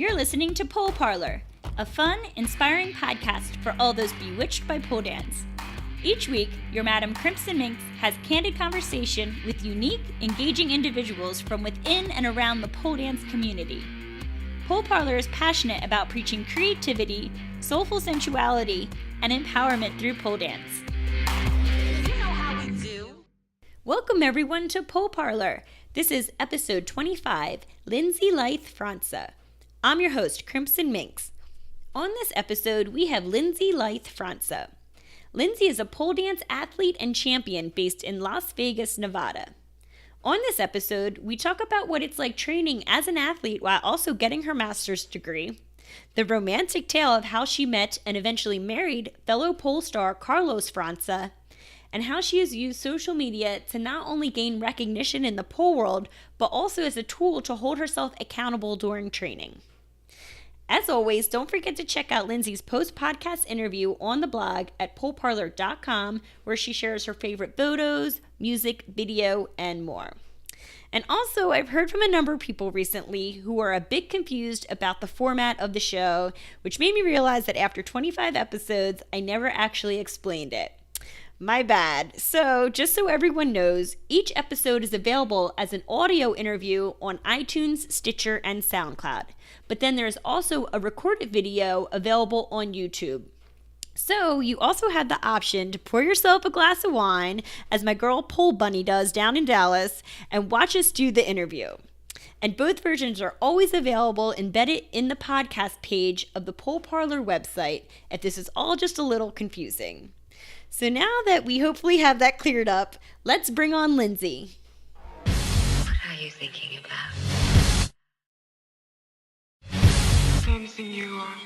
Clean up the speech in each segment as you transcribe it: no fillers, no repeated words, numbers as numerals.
You're listening to Pole Parlour, a fun, inspiring podcast for all those bewitched by pole dance. Each week, your Madam Crimson Minxxx has candid conversation with unique, engaging individuals from within and around the pole dance community. Pole Parlour is passionate about preaching creativity, soulful sensuality, and empowerment through pole dance. You know how we do. Welcome everyone to Pole Parlour. This is episode 25, Lindsay Lithe, França. I'm your host, Crimson Minxxx. On this episode, we have Lindsay Lithe, França. Lindsay is a pole dance athlete and champion based in Las Vegas, Nevada. On this episode, we talk about what it's like training as an athlete while also getting her master's degree, the romantic tale of how she met and eventually married fellow pole star Carlos França, and how she has used social media to not only gain recognition in the pole world, but also as a tool to hold herself accountable during training. As always, don't forget to check out Lindsay's post-podcast interview on the blog at poleparlour.com, where she shares her favorite photos, music, video, and more. And also, I've heard from a number of people recently who are a bit confused about the format of the show, which made me realize that after 25 episodes, I never actually explained it. My bad. So, just so everyone knows, each episode is available as an audio interview on iTunes, Stitcher, and SoundCloud. But then there's also a recorded video available on YouTube. So, you also have the option to pour yourself a glass of wine, as my girl Pole Bunny does down in Dallas, and watch us do the interview. And both versions are always available embedded in the podcast page of the Pole Parlour website, if this is all just a little confusing. So now that we hopefully have that cleared up, let's bring on Lindsay. What are you thinking about? Anything you want.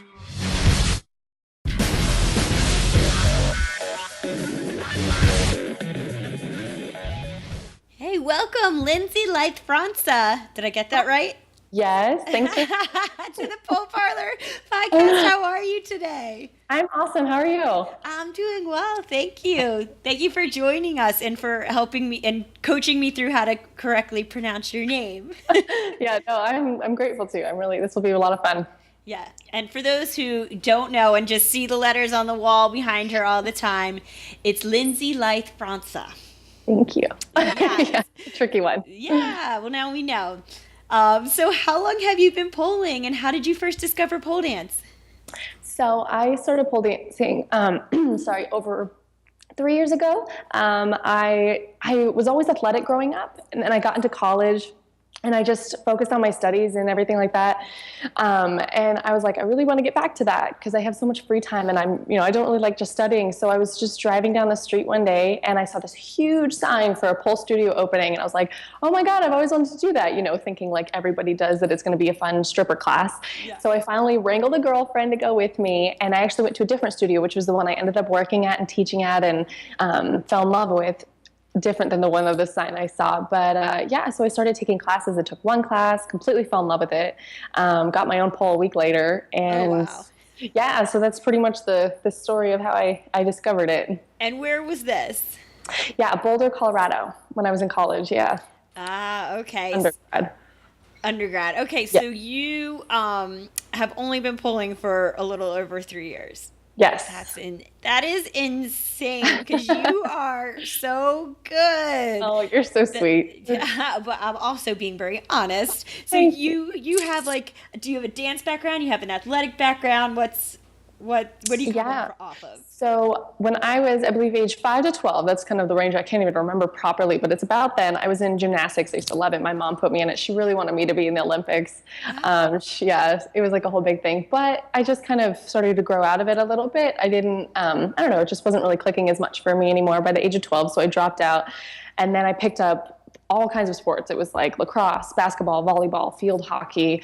Hey, welcome, Lindsay Lithe, França. Did I get that right? Yes, thanks for to the Pole Parlour podcast. How are you today? I'm awesome. How are you? I'm doing well, thank you. Thank you for joining us and for helping me and coaching me through how to correctly pronounce your name. Yeah, no, I'm grateful too. This will be a lot of fun. Yeah, and for those who don't know and just see the letters on the wall behind her all the time, it's Lindsay Lithe, França. Thank you. Yes. Yeah, tricky one. Yeah, well now we know. So how long have you been poling and how did you first discover pole dance? So I started pole dancing, over 3 years ago. I was always athletic growing up, and then I got into college. And I just focused on my studies and everything like that. And I was like, I really want to get back to that because I have so much free time and I don't really like just studying. So I was just driving down the street one day and I saw this huge sign for a pole studio opening. And I was like, oh my God, I've always wanted to do that, thinking like everybody does, that it's going to be a fun stripper class. Yeah. So I finally wrangled a girlfriend to go with me. And I actually went to a different studio, which was the one I ended up working at and teaching at and fell in love with. Different than the one of the sign I saw. But so I started taking classes. I took one class, completely fell in love with it, got my own pole a week later. And so that's pretty much the story of how I discovered it. And where was this? Yeah, Boulder, Colorado, when I was in college, yeah. Ah, okay. Undergrad. Okay, so you have only been poling for a little over 3 years. Yes. That is insane because you are so good. Oh, you're so sweet. Yeah, but I'm also being very honest. So you have do you have a dance background? You have an athletic background? What do you come off of? So when I was, I believe, age 5 to 12, that's kind of the range I can't even remember properly, but it's about then. I was in gymnastics. I used to love it. My mom put me in it. She really wanted me to be in the Olympics. It was like a whole big thing. But I just kind of started to grow out of it a little bit. I didn't, it just wasn't really clicking as much for me anymore by the age of 12, so I dropped out. And then I picked up all kinds of sports. It was like lacrosse, basketball, volleyball, field hockey,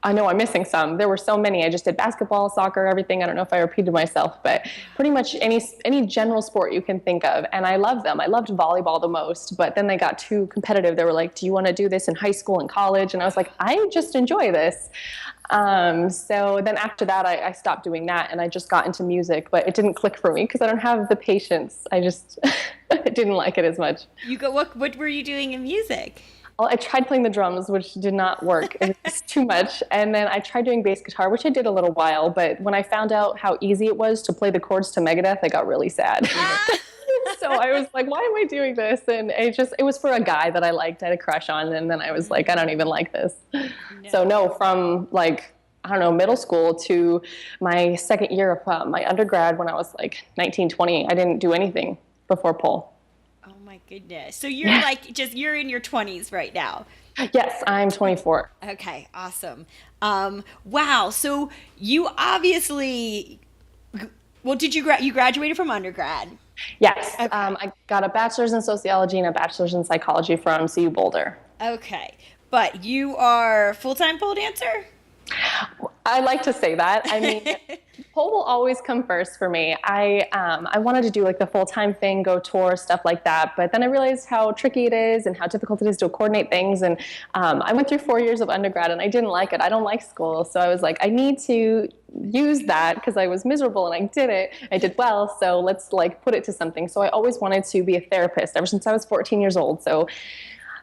I know I'm missing some. There were so many. I just did basketball, soccer, everything. I don't know if I repeated myself, but pretty much any general sport you can think of. And I loved them. I loved volleyball the most, but then they got too competitive. They were like, do you want to do this in high school and college? And I was like, I just enjoy this. So then after that, I stopped doing that and I just got into music, but it didn't click for me because I don't have the patience. I just didn't like it as much. What were you doing in music? Well, I tried playing the drums, which did not work. It was too much. And then I tried doing bass guitar, which I did a little while. But when I found out how easy it was to play the chords to Megadeth, I got really sad. So I was like, why am I doing this? And it was for a guy that I liked, I had a crush on. And then I was like, I don't even like this. No. So no, from like, I don't know, middle school to my second year of my undergrad when I was like 19, 20, I didn't do anything before pole. Oh my goodness. So you're you're in your 20s right now. Yes, I'm 24. Okay, awesome. Wow. So you obviously, well, you graduated from undergrad? Yes. Okay. I got a bachelor's in sociology and a bachelor's in psychology from CU Boulder. Okay. But you are full-time pole dancer? I like to say that. I mean, pole will always come first for me. I wanted to do like the full-time thing, go tour, stuff like that. But then I realized how tricky it is and how difficult it is to coordinate things. And I went through 4 years of undergrad and I didn't like it. I don't like school. So I was like, I need to use that because I was miserable and I did it. I did well. So let's like put it to something. So I always wanted to be a therapist ever since I was 14 years old. So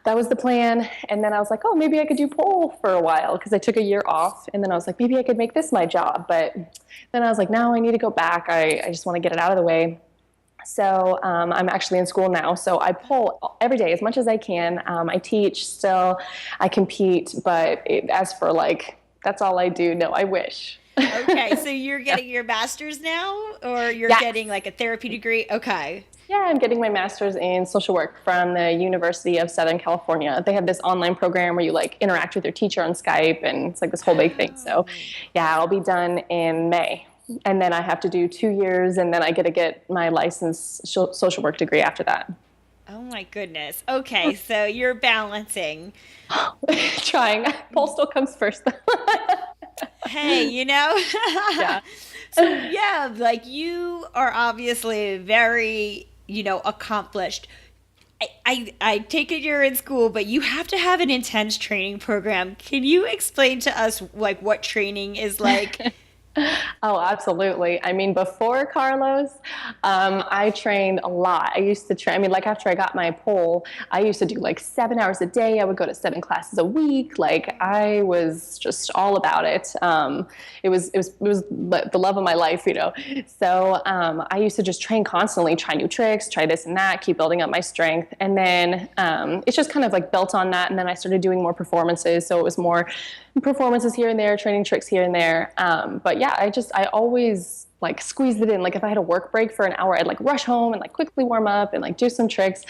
that was the plan. And then I was like, oh, maybe I could do pole for a while because I took a year off. And then I was like, maybe I could make this my job. But then I was like, no, I need to go back. I just want to get it out of the way. So I'm actually in school now. So I pole every day as much as I can. I teach still. I compete. But as for like, that's all I do. No, I wish. Okay. So you're getting your master's now or you're getting like a therapy degree? Okay. Yeah, I'm getting my master's in social work from the University of Southern California. They have this online program where you like interact with your teacher on Skype and it's like this whole big thing. So yeah, I'll be done in May. And then I have to do 2 years and then I get to get my licensed social work degree after that. Oh my goodness. Okay, so you're balancing. Trying. Pole still comes first. Hey, Yeah. So yeah, like you are obviously very, accomplished. I take it you're in school, but you have to have an intense training program. Can you explain to us like what training is like? Oh, absolutely. I mean, before Carlos, I trained a lot. I used to train, like after I got my pole, I used to do like 7 hours a day. I would go to 7 classes a week. Like I was just all about it. It was the love of my life, So I used to just train constantly, try new tricks, try this and that, keep building up my strength. And then it's just kind of like built on that. And then I started doing more performances. So it was more performances here and there, training tricks here and there. But yeah, I always like squeezed it in. Like if I had a work break for an hour, I'd like rush home and like quickly warm up and like do some tricks.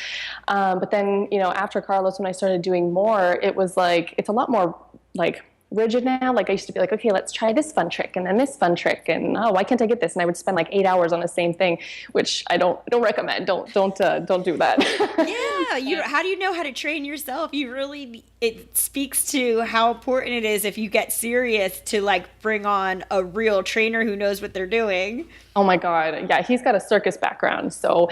But then, after Carlos, when I started doing more, it was like, it's a lot more like rigid now. Like I used to be like, okay, let's try this fun trick and then this fun trick. And oh, why can't I get this? And I would spend like 8 hours on the same thing, which I don't recommend. Don't do that. Yeah. How do you know how to train yourself? It speaks to how important it is if you get serious to like bring on a real trainer who knows what they're doing. Oh my God. Yeah. He's got a circus background. So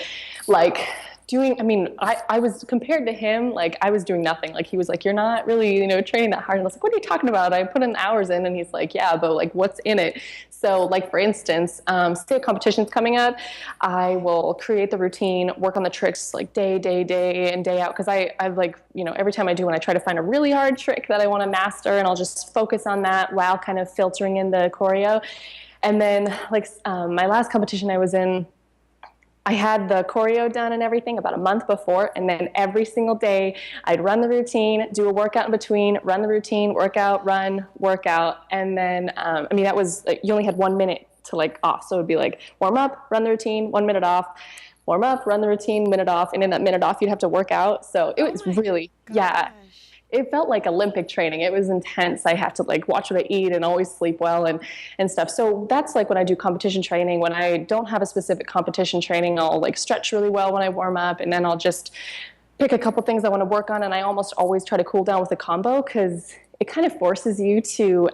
like, I was compared to him, like I was doing nothing. Like he was like, you're not really, training that hard. And I was like, what are you talking about? I put in hours in and he's like, yeah, but like what's in it? So like, for instance, say a competition's coming up, I will create the routine, work on the tricks like day in, day out. Cause I've like, every time I do, when I try to find a really hard trick that I want to master and I'll just focus on that while kind of filtering in the choreo. And then like, my last competition I was in, I had the choreo done and everything about a month before, and then every single day I'd run the routine, do a workout in between, run the routine, workout, run, workout, and then, that was, you only had 1 minute to like off, so it would be like warm up, run the routine, 1 minute off, warm up, run the routine, minute off, and in that minute off you'd have to work out, so it was really, yeah. It felt like Olympic training. It was intense. I have to like watch what I eat and always sleep well and stuff. So that's like when I do competition training. When I don't have a specific competition training, I'll like stretch really well when I warm up, and then I'll just pick a couple things I want to work on. And I almost always try to cool down with a combo because it kind of forces you to,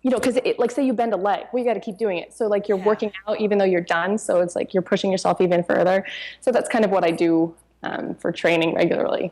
because like say you bend a leg, well, you got to keep doing it. So like you're working out even though you're done. So it's like you're pushing yourself even further. So that's kind of what I do for training regularly.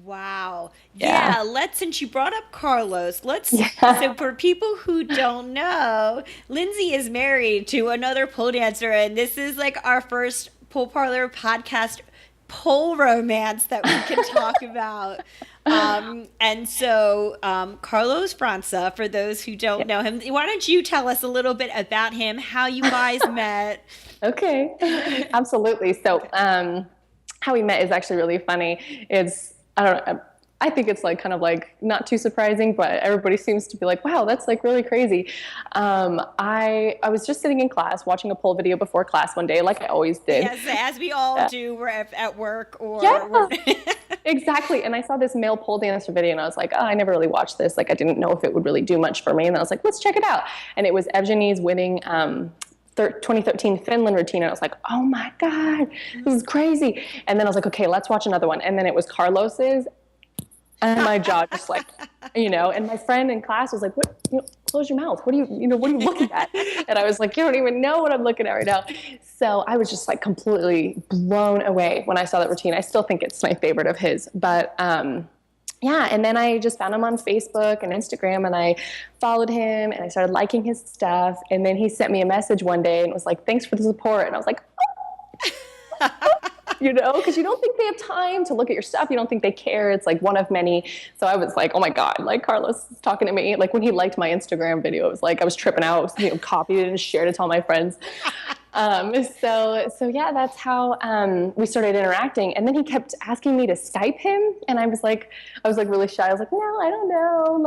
Wow. Yeah. Since you brought up Carlos, so for people who don't know, Lindsay is married to another pole dancer, and this is like our first Pole Parlour podcast pole romance that we can talk about. And so Carlos França, for those who don't know him, why don't you tell us a little bit about him, how you guys met? Okay, absolutely. So how we met is actually really funny. I don't know, I think it's like kind of like not too surprising, but everybody seems to be like, wow, that's like really crazy. I was just sitting in class watching a pole video before class one day, like I always did. Yes, as we all do. We're at work or Exactly. And I saw this male pole dancer video and I was like, oh, I never really watched this. Like I didn't know if it would really do much for me. And then I was like, let's check it out. And it was Evgeny's winning 2013 Finland routine. And I was like, oh my God, this is crazy. And then I was like, okay, let's watch another one. And then it was Carlos's. And my jaw just like, and my friend in class was like, what, close your mouth. What are you looking at? And I was like, you don't even know what I'm looking at right now. So I was just like completely blown away when I saw that routine. I still think it's my favorite of his, but, yeah. And then I just found him on Facebook and Instagram and I followed him and I started liking his stuff. And then he sent me a message one day and was like, thanks for the support. And I was like, oh. Because you don't think they have time to look at your stuff. You don't think they care. It's like one of many. So I was like, oh my God, like Carlos is talking to me. Like when he liked my Instagram video, it was like I was tripping out, copied it and shared it to all my friends. So yeah, that's how we started interacting. And then he kept asking me to Skype him. And I was like really shy. I was like, no, I don't know.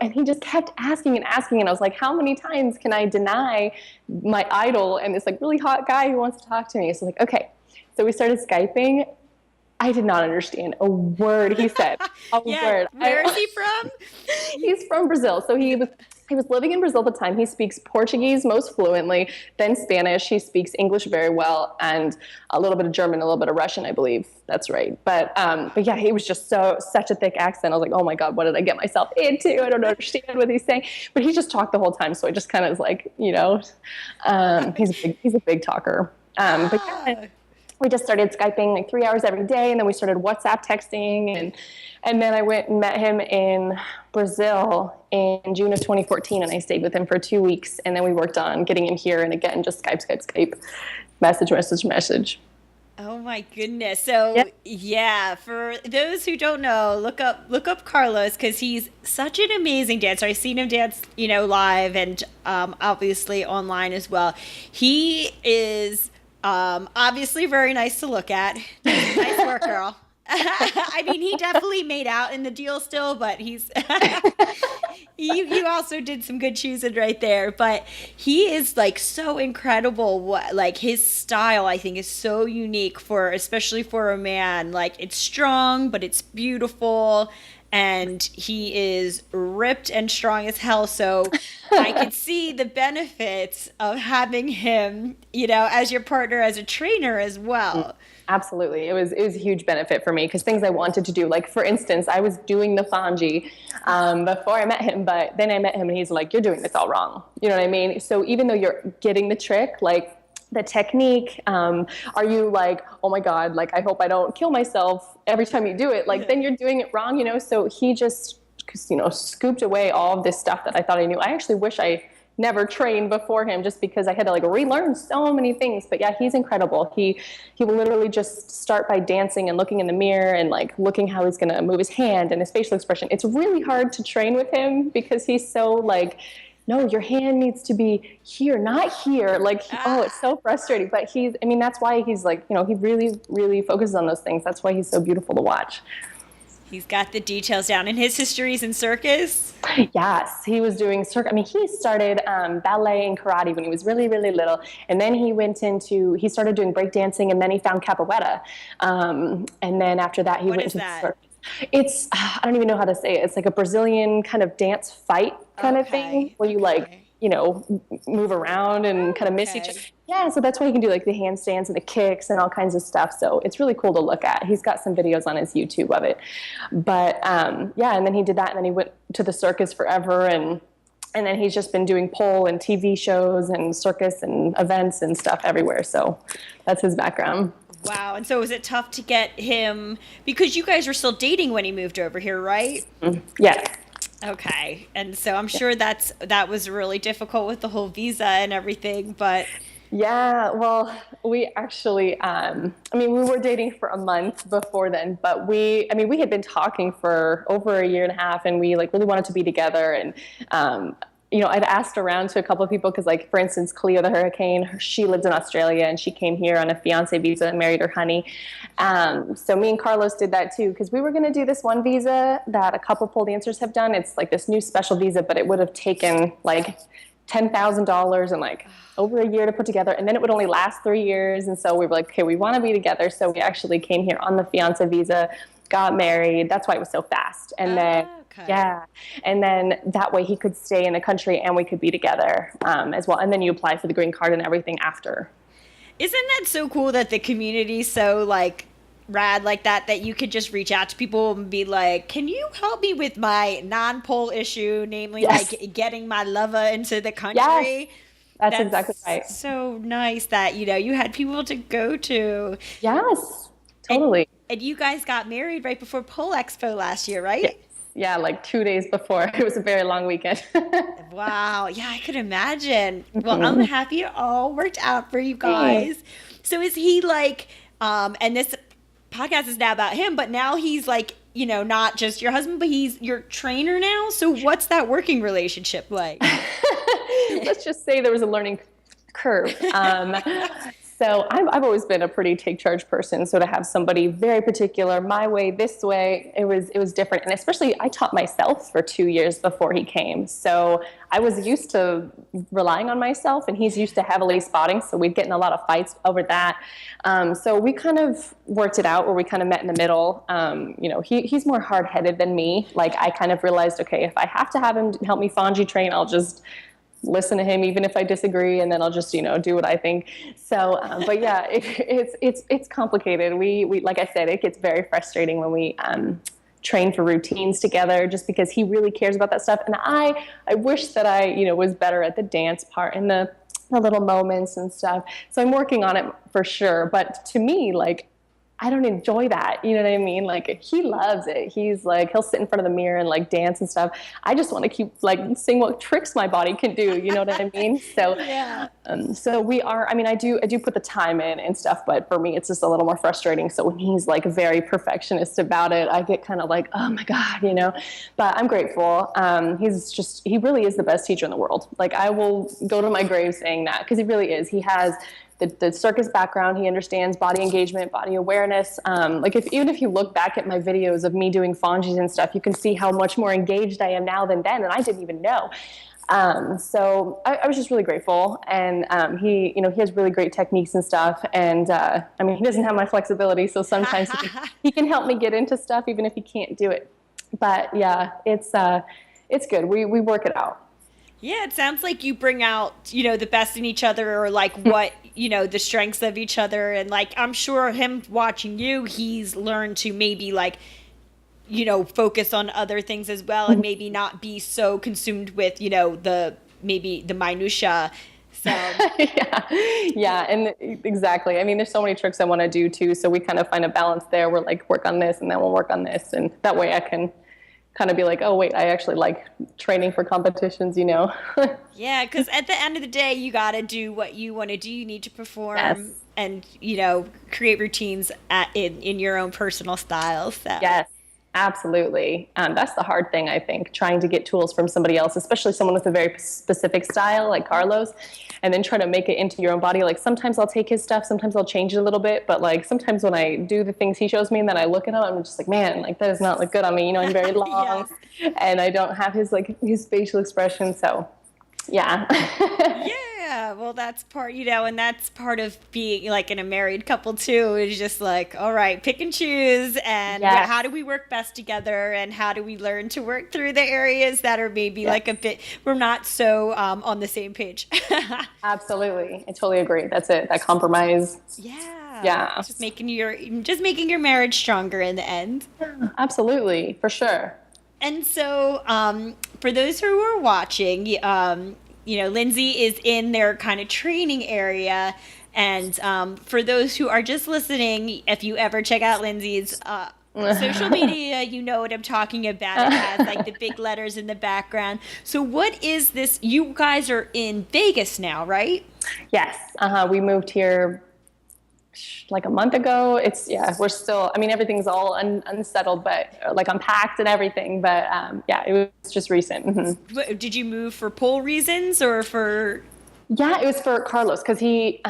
And he just kept asking and asking. And I was like, how many times can I deny my idol and this like really hot guy who wants to talk to me? So like, okay. So we started Skyping. I did not understand a word he said. Word. Where is he from? He's from Brazil. So he was living in Brazil at the time. He speaks Portuguese most fluently, then Spanish. He speaks English very well, and a little bit of German, a little bit of Russian, I believe. That's right. But yeah, he was just such a thick accent. I was like, oh my God, what did I get myself into? I don't understand what he's saying. But he just talked the whole time. So I just kind of was like, he's a big talker. But yeah, we just started Skyping like 3 hours every day, and then we started WhatsApp texting, and then I went and met him in Brazil in June of 2014, and I stayed with him for 2 weeks, and then we worked on getting him here, and again, just Skype, message. Oh my goodness. So yeah, for those who don't know, look up Carlos, because he's such an amazing dancer. I've seen him dance, live and obviously online as well. He is obviously very nice to look at. Nice work, girl. I mean, he definitely made out in the deal still, but he's you also did some good choosing right there. But he is like so incredible. Like his style, I think, is so unique especially for a man. Like it's strong, but it's beautiful. And he is ripped and strong as hell. So I could see the benefits of having him, as your partner, as a trainer as well. Absolutely. It was a huge benefit for me because things I wanted to do, like for instance, I was doing the Fon G before I met him, but then I met him and he's like, you're doing this all wrong. You know what I mean? So even though you're getting the trick, like the technique, are you like, oh my God, like I hope I don't kill myself every time you do it, like then you're doing it wrong, so he just scooped away all of this stuff that I thought I knew. I actually wish I never trained before him just because I had to like relearn so many things. But yeah, he's incredible. He will literally just start by dancing and looking in the mirror and like looking how he's gonna move his hand and his facial expression. It's really hard to train with him because he's so like, no, your hand needs to be here, not here. Like, it's so frustrating. But that's why he's like, he really, really focuses on those things. That's why he's so beautiful to watch. He's got the details down. And his history's in circus? Yes, he was doing circus. He started ballet and karate when he was really, really little. And then he started doing breakdancing, and then he found capoeira. And then after that, he went into the circus. It's, I don't even know how to say it. It's like a Brazilian kind of dance fight kind of thing where you move around and kind of miss each other. Yeah, so that's why he can do like the handstands and the kicks and all kinds of stuff. So it's really cool to look at. He's got some videos on his YouTube of it. But and then he did that, and then he went to the circus forever, and then he's just been doing pole and TV shows and circus and events and stuff everywhere. So that's his background. Wow. And so was it tough to get him, because you guys were still dating when he moved over here, right? Yeah. Okay. And so I'm sure that was really difficult with the whole visa and everything, but Yeah, well, we actually, we were dating for a month before then, but we had been talking for over a year and a half, and we like really wanted to be together. And, I'd asked around to a couple of people because, like, for instance, Cleo the hurricane, she lives in Australia and she came here on a fiance visa and married her honey. So me and Carlos did that too, because we were going to do this one visa that a couple pole dancers have done. It's like this new special visa, but it would have taken like $10,000 and like over a year to put together, and then it would only last 3 years. And so we were like, okay, we want to be together. So we actually came here on the fiance visa, got married. That's why it was so fast. And then and then that way he could stay in the country and we could be together as well. And then you apply for the green card and everything after. Isn't that so cool that the community's so like rad like that you could just reach out to people and be like, can you help me with my non-pole issue, namely like getting my lover into the country? Yes. That's exactly right. So nice that, you had people to go to. Yes, totally. And you guys got married right before Pole Expo last year, right? Yes. Yeah, like 2 days before. It was a very long weekend. Wow. Yeah, I could imagine. Well, I'm happy it all worked out for you guys. So is he like, and this podcast is now about him, but now he's like, not just your husband, but he's your trainer now. So what's that working relationship like? Let's just say there was a learning curve. So I've always been a pretty take charge person. So to have somebody very particular, my way, this way, it was different. And especially I taught myself for 2 years before he came. So I was used to relying on myself, and he's used to heavily spotting. So we'd get in a lot of fights over that. So we kind of worked it out where we kind of met in the middle. He's more hard headed than me. Like I kind of realized, okay, if I have to have him help me Fon G train, I'll just listen to him even if I disagree, and then I'll just do what I think. So but yeah, it's complicated. We like I said, it gets very frustrating when we train for routines together, just because he really cares about that stuff, and I wish that I was better at the dance part and the little moments and stuff. So I'm working on it for sure, but to me, like, I don't enjoy that. You know what I mean? Like, he loves it. He's like, he'll sit in front of the mirror and like dance and stuff. I just want to keep like seeing what tricks my body can do. You know what I mean? So, so we are, I do put the time in and stuff, but for me, it's just a little more frustrating. So when he's like very perfectionist about it, I get kind of like, oh my God, but I'm grateful. He really is the best teacher in the world. Like, I will go to my grave saying that, because he really is. He has the circus background. He understands body engagement, body awareness. Even if you look back at my videos of me doing Fon Gs and stuff, you can see how much more engaged I am now than then, and I didn't even know. So I was just really grateful, and he has really great techniques and stuff. And he doesn't have my flexibility, so sometimes he can help me get into stuff even if he can't do it. But yeah, it's good. We work it out. Yeah, it sounds like you bring out, the best in each other, or like what, the strengths of each other. And like, I'm sure him watching you, he's learned to maybe like, focus on other things as well, and maybe not be so consumed with, the minutia. So yeah, and exactly. There's so many tricks I want to do too. So we kind of find a balance there. We're like, work on this and then we'll work on this. And that way I can kind of be like, oh wait, I actually like training for competitions, Yeah, because at the end of the day, you got to do what you want to do. You need to perform and, create routines in your own personal style. So. Yes, absolutely. That's the hard thing, I think, trying to get tools from somebody else, especially someone with a very specific style like Carlos, and then try to make it into your own body. Like, sometimes I'll take his stuff, sometimes I'll change it a little bit, but like sometimes when I do the things he shows me and then I look at him, I'm just like, man, like that does not look good on me. I'm very long and I don't have his facial expression. So yeah. Yeah, well, that's part, and that's part of being like in a married couple too, is just like, all right, pick and choose, and how do we work best together, and how do we learn to work through the areas that are maybe like a bit, we're not so on the same page. Absolutely. I totally agree. That's it. That compromise. Yeah. Just making your marriage stronger in the end. Yeah, absolutely. For sure. And so, for those who are watching, Lindsay is in their kind of training area. And for those who are just listening, if you ever check out Lindsay's Social media, you know what I'm talking about. It has like the big letters in the background. So what is this? You guys are in Vegas now, right? Yes. We moved here like a month ago. We're still, I mean, everything's all unsettled, but like unpacked and everything. But yeah, it was just recent. Mm-hmm. Did you move for pole reasons or for? Yeah, it was for Carlos because he,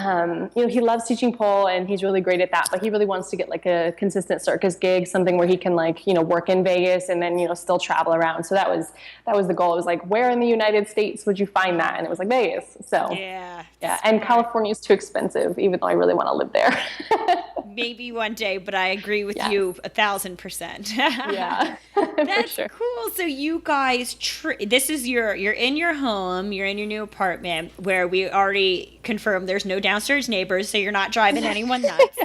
he loves teaching pole and he's really great at that. But he really wants to get like a consistent circus gig, something where he can like, work in Vegas and then, still travel around. So that was the goal. It was like, where in the United States would you find that? And it was like Vegas. So yeah. And California is too expensive, even though I really want to live there. Maybe one day, but I agree with you 1,000%. Yeah, that's sure. Cool. So you guys, this is you're in your home, you're in your new apartment where we already confirmed there's no downstairs neighbors, so you're not driving anyone nuts.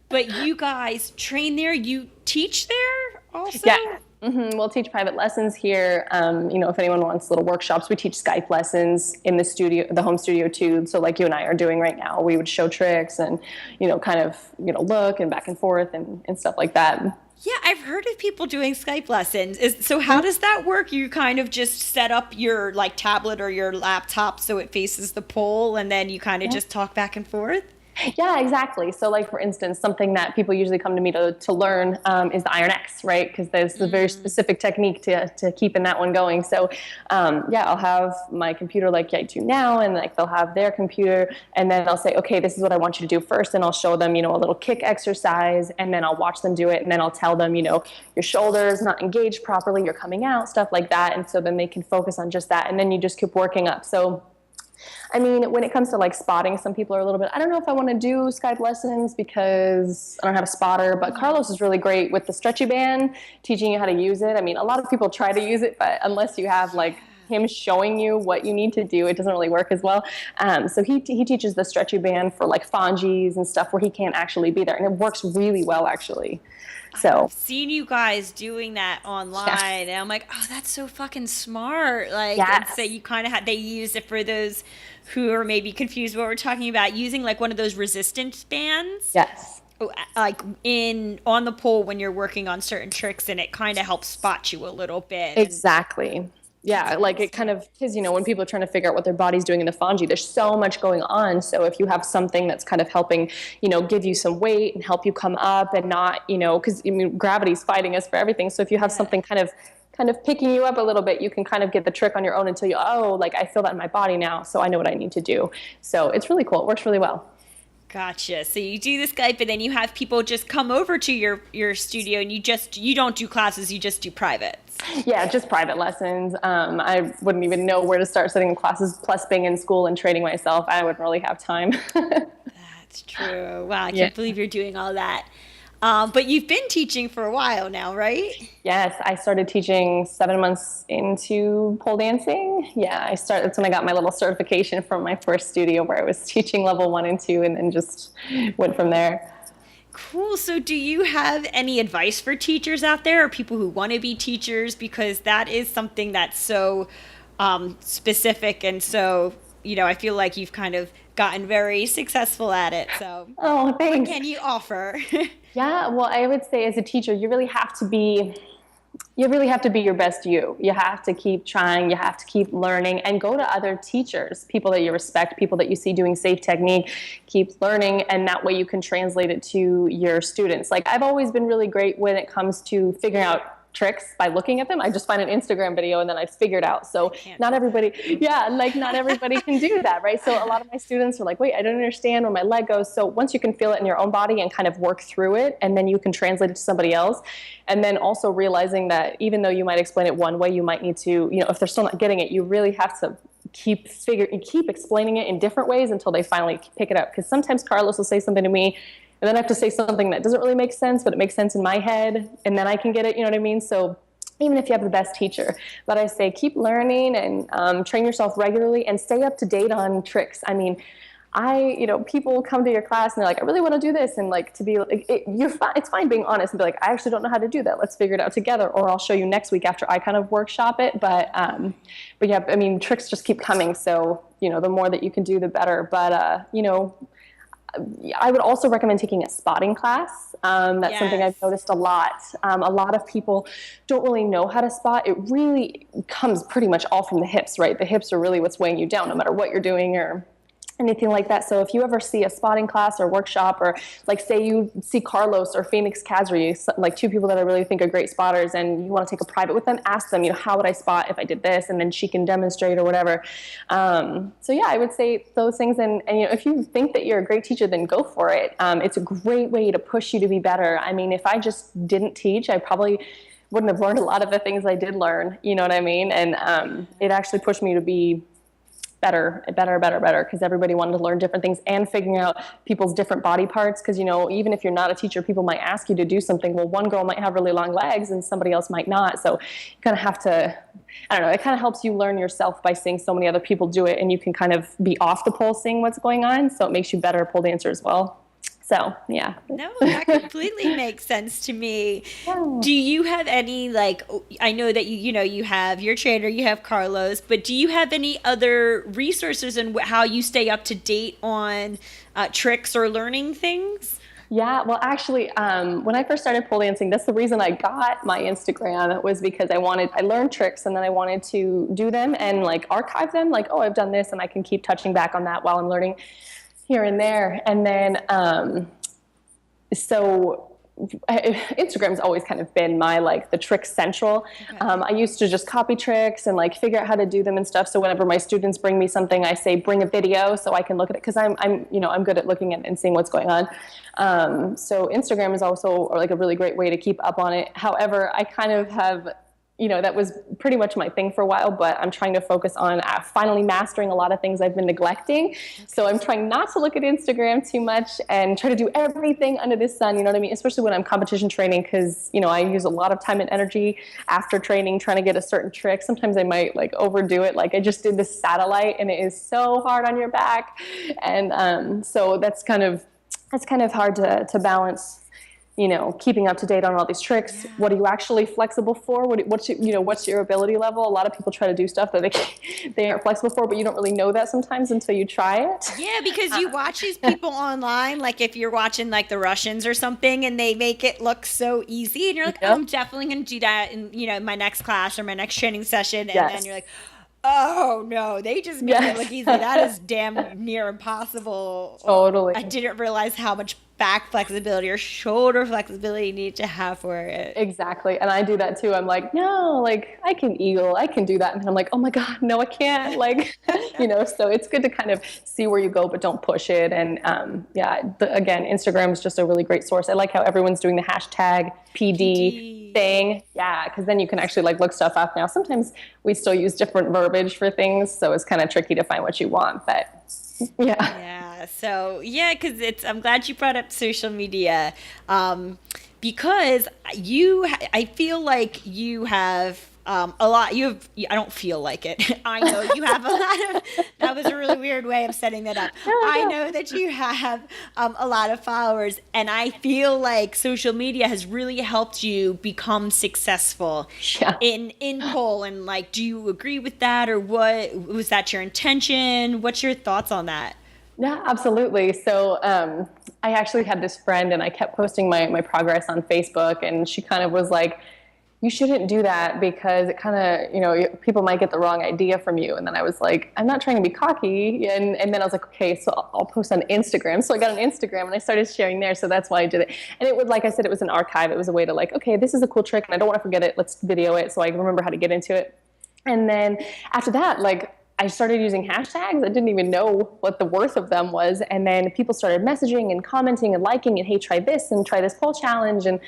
But you guys train there. You teach there also. Yeah. Mm-hmm. We'll teach private lessons here. If anyone wants little workshops, we teach Skype lessons in the studio, the home studio too. So like you and I are doing right now, we would show tricks and, kind of, look and back and forth and stuff like that. Yeah, I've heard of people doing Skype lessons. So how does that work? You kind of just set up your like tablet or your laptop so it faces the pole and then you kind of just talk back and forth? Yeah, exactly. So like, for instance, something that people usually come to me to learn is the Iron X, right? Because there's a very specific technique to keeping that one going. So I'll have my computer like I do now, and like they'll have their computer, and then I'll say, okay, this is what I want you to do first, and I'll show them, a little kick exercise, and then I'll watch them do it, and then I'll tell them, your shoulder's not engaged properly, you're coming out, stuff like that, and so then they can focus on just that, and then you just keep working up. So I mean, when it comes to like spotting, some people are a little bit, I don't know if I want to do Skype lessons because I don't have a spotter, but Carlos is really great with the stretchy band, teaching you how to use it. I mean, a lot of people try to use it, but unless you have like him showing you what you need to do, it doesn't really work as well. So he teaches the stretchy band for like Fon Gs and stuff where he can't actually be there. And it works really well, actually. So I've seen you guys doing that online, and I'm like, oh, that's so fucking smart. Like, so you kind of they use it for those who are maybe confused what we're talking about, using like one of those resistance bands. Yes. Like on the pole when you're working on certain tricks, and it kind of helps spot you a little bit. Exactly. Yeah, like it kind of, because, when people are trying to figure out what their body's doing in the Fon G, there's so much going on. So if you have something that's kind of helping, give you some weight and help you come up and not, because gravity's fighting us for everything. So if you have something kind of picking you up a little bit, you can kind of get the trick on your own until I feel that in my body now, so I know what I need to do. So it's really cool. It works really well. Gotcha. So you do the Skype, and then you have people just come over to your studio, and you don't do classes, you just do privates. Yeah, just private lessons. I wouldn't even know where to start setting classes, plus being in school and training myself. I wouldn't really have time. That's true. Wow, I can't believe you're doing all that. But you've been teaching for a while now, right? Yes, I started teaching 7 months into pole dancing. Yeah, that's when I got my little certification from my first studio where I was teaching level 1 and 2 and then just went from there. Cool. So do you have any advice for teachers out there or people who want to be teachers? Because that is something that's so specific. And so, I feel like you've kind of gotten very successful at it. So thanks. What can you offer? Yeah, well, I would say as a teacher, you really have to be your best you. You have to keep trying. You have to keep learning and go to other teachers, people that you respect, people that you see doing safe technique. Keep learning, and that way you can translate it to your students. Like, I've always been really great when it comes to figuring out tricks by looking at them. I just find an Instagram video and then I figure it out. So not everybody can do that, right? So a lot of my students are like, wait, I don't understand where my leg goes. So once you can feel it in your own body and kind of work through it, and then you can translate it to somebody else. And then also realizing that even though you might explain it one way, you might need to, if they're still not getting it, you really have to keep explaining it in different ways until they finally pick it up. Because sometimes Carlos will say something to me, and then I have to say something that doesn't really make sense, but it makes sense in my head, and then I can get it, you know what I mean? So even if you have the best teacher, but I say keep learning and train yourself regularly and stay up to date on tricks. I mean, people come to your class and they're like, I really want to do this, and like to be like, it's fine being honest and be like, I actually don't know how to do that. Let's figure it out together, or I'll show you next week after I kind of workshop it. But yeah, I mean, tricks just keep coming. So the more that you can do, the better. But I would also recommend taking a spotting class. That's something I've noticed a lot. A lot of people don't really know how to spot. It really comes pretty much all from the hips, right? The hips are really what's weighing you down, no matter what you're doing or anything like that. So if you ever see a spotting class or workshop, or like say you see Carlos or Phoenix Kazri, like two people that I really think are great spotters, and you want to take a private with them, ask them, how would I spot if I did this? And then she can demonstrate or whatever. So yeah, I would say those things. And if you think that you're a great teacher, then go for it. It's a great way to push you to be better. I mean, if I just didn't teach, I probably wouldn't have learned a lot of the things I did learn, you know what I mean? And it actually pushed me to be better, because everybody wanted to learn different things and figuring out people's different body parts. Because, even if you're not a teacher, people might ask you to do something. Well, one girl might have really long legs and somebody else might not. So you kind of have to, I don't know, it kind of helps you learn yourself by seeing so many other people do it, and you can kind of be off the pole seeing what's going on. So it makes you better pole dancer as well. So, yeah. No, that completely makes sense to me. Yeah. Do you have any, I know that you have your trainer, you have Carlos, but do you have any other resources and how you stay up to date on tricks or learning things? Yeah, well, actually, when I first started pole dancing, that's the reason I got my Instagram, was because I learned tricks, and then I wanted to do them and archive them, I've done this, and I can keep touching back on that while I'm learning here and there. And then, so Instagram's always kind of been my, the trick central. Okay. I used to just copy tricks and figure out how to do them and stuff. So whenever my students bring me something, I say, bring a video so I can look at it. Cause I'm good at looking at and seeing what's going on. So Instagram is also a really great way to keep up on it. However, I kind of have, that was pretty much my thing for a while, but I'm trying to focus on finally mastering a lot of things I've been neglecting. Okay. So I'm trying not to look at Instagram too much and try to do everything under the sun, you know what I mean? Especially when I'm competition training, because, I use a lot of time and energy after training trying to get a certain trick. Sometimes I might overdo it. I just did this satellite, and it is so hard on your back. And so that's kind of hard to balance, keeping up to date on all these tricks. Yeah. What are you actually flexible for? What's your ability level? A lot of people try to do stuff that they aren't flexible for, but you don't really know that sometimes until you try it. Yeah, because you watch these people online, if you're watching the Russians or something, and they make it look so easy, and you're like, I'm definitely going to do that in my next class or my next training session, and then you're like, oh no, they just made it look easy. That is damn near impossible. Totally. I didn't realize how much back flexibility or shoulder flexibility you need to have for it. Exactly. And I do that too. I'm like, no, I can eagle, I can do that. And then I'm like, oh my God, no, I can't. So it's good to kind of see where you go, but don't push it. And again, Instagram is just a really great source. I like how everyone's doing the hashtag PD thing. Yeah, because then you can actually look stuff up now. Sometimes we still use different verbiage for things, so it's kind of tricky to find what you want, but yeah. So because I'm glad you brought up social media, because I feel like you have a lot. I don't feel like it. I know you have a lot of. That was a really weird way of setting that up. I know that you have a lot of followers, and I feel like social media has really helped you become successful in pole. And do you agree with that, or what was that your intention? What's your thoughts on that? Yeah, absolutely. So I actually had this friend, and I kept posting my progress on Facebook, and she kind of was like, you shouldn't do that because it kind of, people might get the wrong idea from you. And then I was like, I'm not trying to be cocky. And then I was like, okay, so I'll post on Instagram. So I got an Instagram and I started sharing there. So that's why I did it. And it would, like I said, it was an archive. It was a way to okay, this is a cool trick and I don't want to forget it. Let's video it so I remember how to get into it. And then after that, I started using hashtags. I didn't even know what the worth of them was. And then people started messaging and commenting and liking and, hey, try this and try this pole challenge. And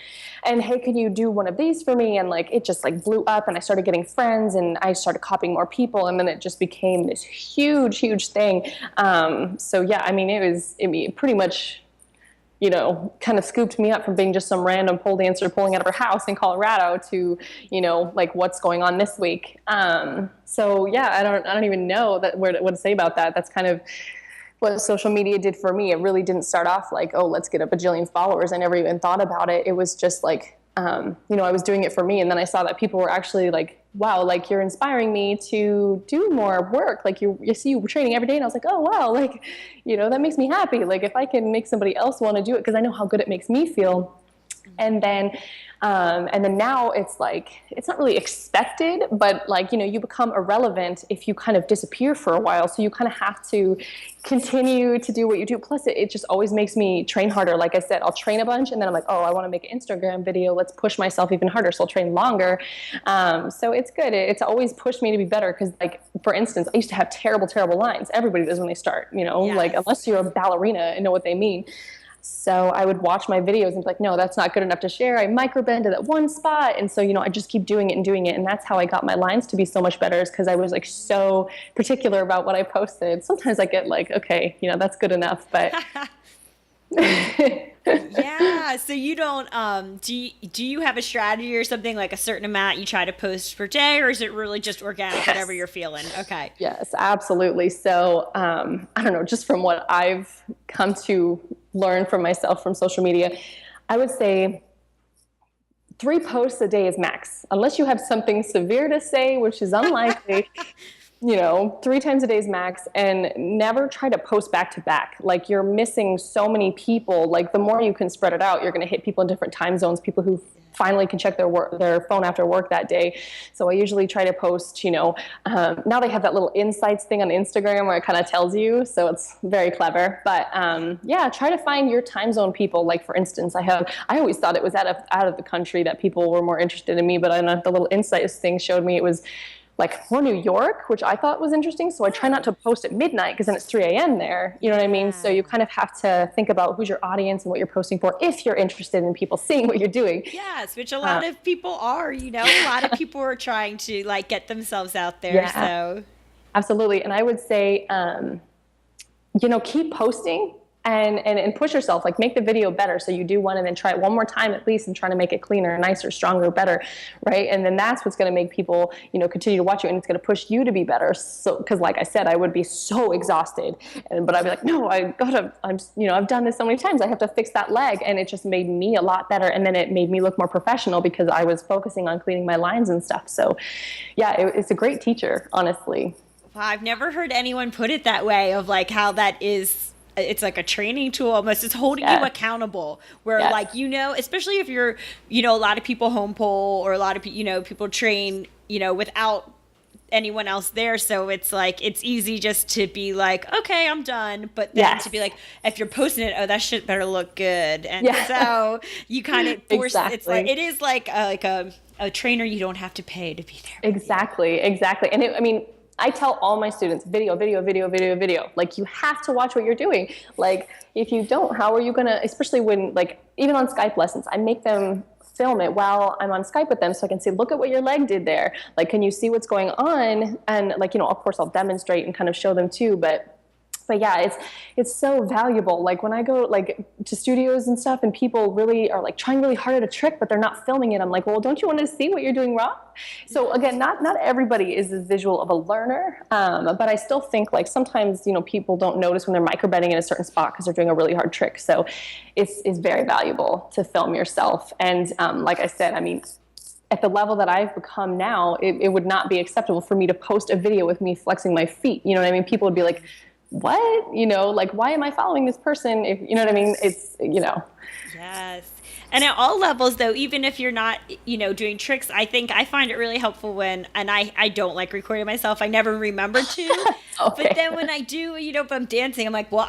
hey, can you do one of these for me? And it just blew up, and I started getting friends, and I started copying more people. And then it just became this huge, huge thing. So yeah, I mean, it pretty much, kind of scooped me up from being just some random pole dancer pulling out of her house in Colorado to, what's going on this week. So yeah, I don't even know what to say about that. That's kind of what social media did for me. It really didn't start off oh, let's get a bajillion followers. I never even thought about it. It was just I was doing it for me. And then I saw that people were actually wow, like you're inspiring me to do more work. Like you see you training every day. And I was like, oh, wow, like, that makes me happy. Like if I can make somebody else want to do it, because I know how good it makes me feel. And then now it's like, it's not really expected, but like, you become irrelevant if you kind of disappear for a while. So you kind of have to continue to do what you do. Plus it just always makes me train harder. Like I said, I'll train a bunch and then I'm like, oh, I want to make an Instagram video. Let's push myself even harder. So I'll train longer. So it's good. It's always pushed me to be better. Cause like, for instance, I used to have terrible, terrible lines. Everybody does when they start, Yes. like unless you're a ballerina and know what they mean. So I would watch my videos and be like, no, that's not good enough to share. I microbended at one spot. And so, I just keep doing it and doing it. And that's how I got my lines to be so much better, is because I was like so particular about what I posted. Sometimes I get like, okay, that's good enough. But yeah. So you don't, do you have a strategy or something, like a certain amount you try to post per day, or is it really just organic, whatever you're feeling? Okay. Yes, absolutely. So, I don't know, just from what I've come to learn from myself from social media, I would say 3 posts a day is max, unless you have something severe to say, which is unlikely. 3 times a day is max, and never try to post back to back. Like you're missing so many people. Like the more you can spread it out, you're going to hit people in different time zones, people who finally can check their phone after work that day. So I usually try to post, now they have that little insights thing on Instagram where it kind of tells you. So it's very clever. But try to find your time zone people. Like for instance, I always thought it was out of the country that people were more interested in me, but I don't know, the little insights thing showed me it was like more New York, which I thought was interesting. So I try not to post at midnight because then it's 3 a.m. there. You know what I mean? So you kind of have to think about who's your audience and what you're posting for if you're interested in people seeing what you're doing. Yes, which a lot of people are, a lot of people are trying to like get themselves out there. Yeah, so absolutely. And I would say, keep posting. And push yourself, like make the video better. So you do one and then try it one more time at least and try to make it cleaner, nicer, stronger, better, right? And then that's what's going to make people, continue to watch you, and it's going to push you to be better. So, because like I said, I would be so exhausted, but I'd be like, no, I've done this so many times. I have to fix that leg. And it just made me a lot better. And then it made me look more professional because I was focusing on cleaning my lines and stuff. So yeah, it's a great teacher, honestly. Wow, I've never heard anyone put it that way, of like how that is. It's like a training tool almost. It's holding you accountable, where like, especially if you're, a lot of people home pole, or a lot of, people train, without anyone else there. So it's like, it's easy just to be like, okay, I'm done. But then to be like, if you're posting it, oh, that shit better look good. And so you kind of force, it's like, it is like a trainer you don't have to pay to be there. Exactly. And I tell all my students, video. Like you have to watch what you're doing. Like if you don't, how are you going to, especially when like, even on Skype lessons, I make them film it while I'm on Skype with them so I can say, look at what your leg did there. Like, can you see what's going on? And like, of course I'll demonstrate and kind of show them too, but yeah, it's so valuable. Like when I go like to studios and stuff and people really are like trying really hard at a trick, but they're not filming it. I'm like, well, don't you want to see what you're doing wrong? So again, not everybody is as visual of a learner. But I still think like sometimes, people don't notice when they're microbending in a certain spot because they're doing a really hard trick. So it's very valuable to film yourself. And like I said, at the level that I've become now, it would not be acceptable for me to post a video with me flexing my feet. You know what I mean? People would be like, what? Like, why am I following this person? If you know what I mean? It's, Yes. And at all levels, though, even if you're not, doing tricks, I think I find it really helpful when, and I don't like recording myself. I never remember to. Okay. But then when I do, if I'm dancing, I'm like, well,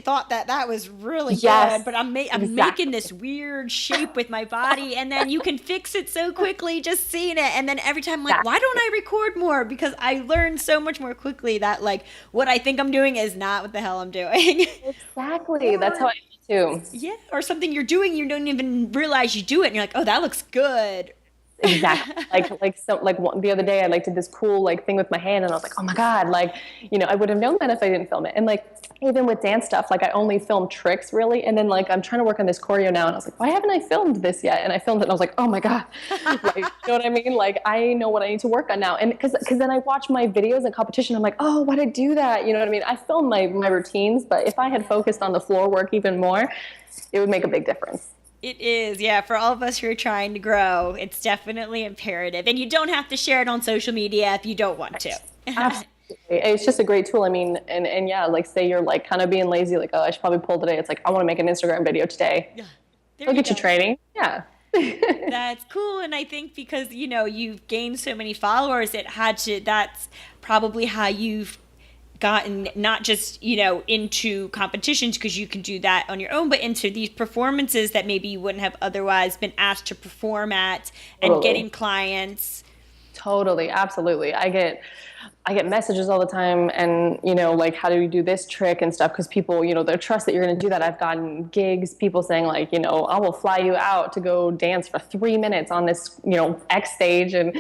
thought that was really good, but I'm making this weird shape with my body. And then you can fix it so quickly just seeing it. And then every time I'm like, why don't I record more? Because I learn so much more quickly that like what I think I'm doing is not what the hell I'm doing. Exactly. That's how I feel too. Yeah. Or something you're doing, you don't even realize you do it. And you're like, oh, that looks good. Exactly. The other day I did this cool thing with my hand and I was like, oh my God, I would have known that if I didn't film it. And even with dance stuff, I only film tricks really. And then I'm trying to work on this choreo now and I was like, why haven't I filmed this yet? And I filmed it and I was like, oh my God, you know what I mean? I know what I need to work on now. And cause then I watch my videos in competition. I'm like, oh, why did I do that? You know what I mean? I film my routines, but if I had focused on the floor work even more, it would make a big difference. It is, yeah. For all of us who are trying to grow, it's definitely imperative. And you don't have to share it on social media if you don't want to. Absolutely. It's just a great tool. I mean, and yeah, like say you're like kind of being lazy, like, oh, I should probably pull today. It's like, I want to make an Instagram video today. Yeah. I'll get you training. Yeah. That's cool. And I think because, you've gained so many followers, that's probably how you've gotten not just, into competitions, because you can do that on your own, but into these performances that maybe you wouldn't have otherwise been asked to perform at, and getting clients. Totally. Absolutely. I get messages all the time, and like, how do you do this trick and stuff, because people, they trust that you're going to do that. I've gotten gigs, people saying like, I will fly you out to go dance for 3 minutes on this X stage, and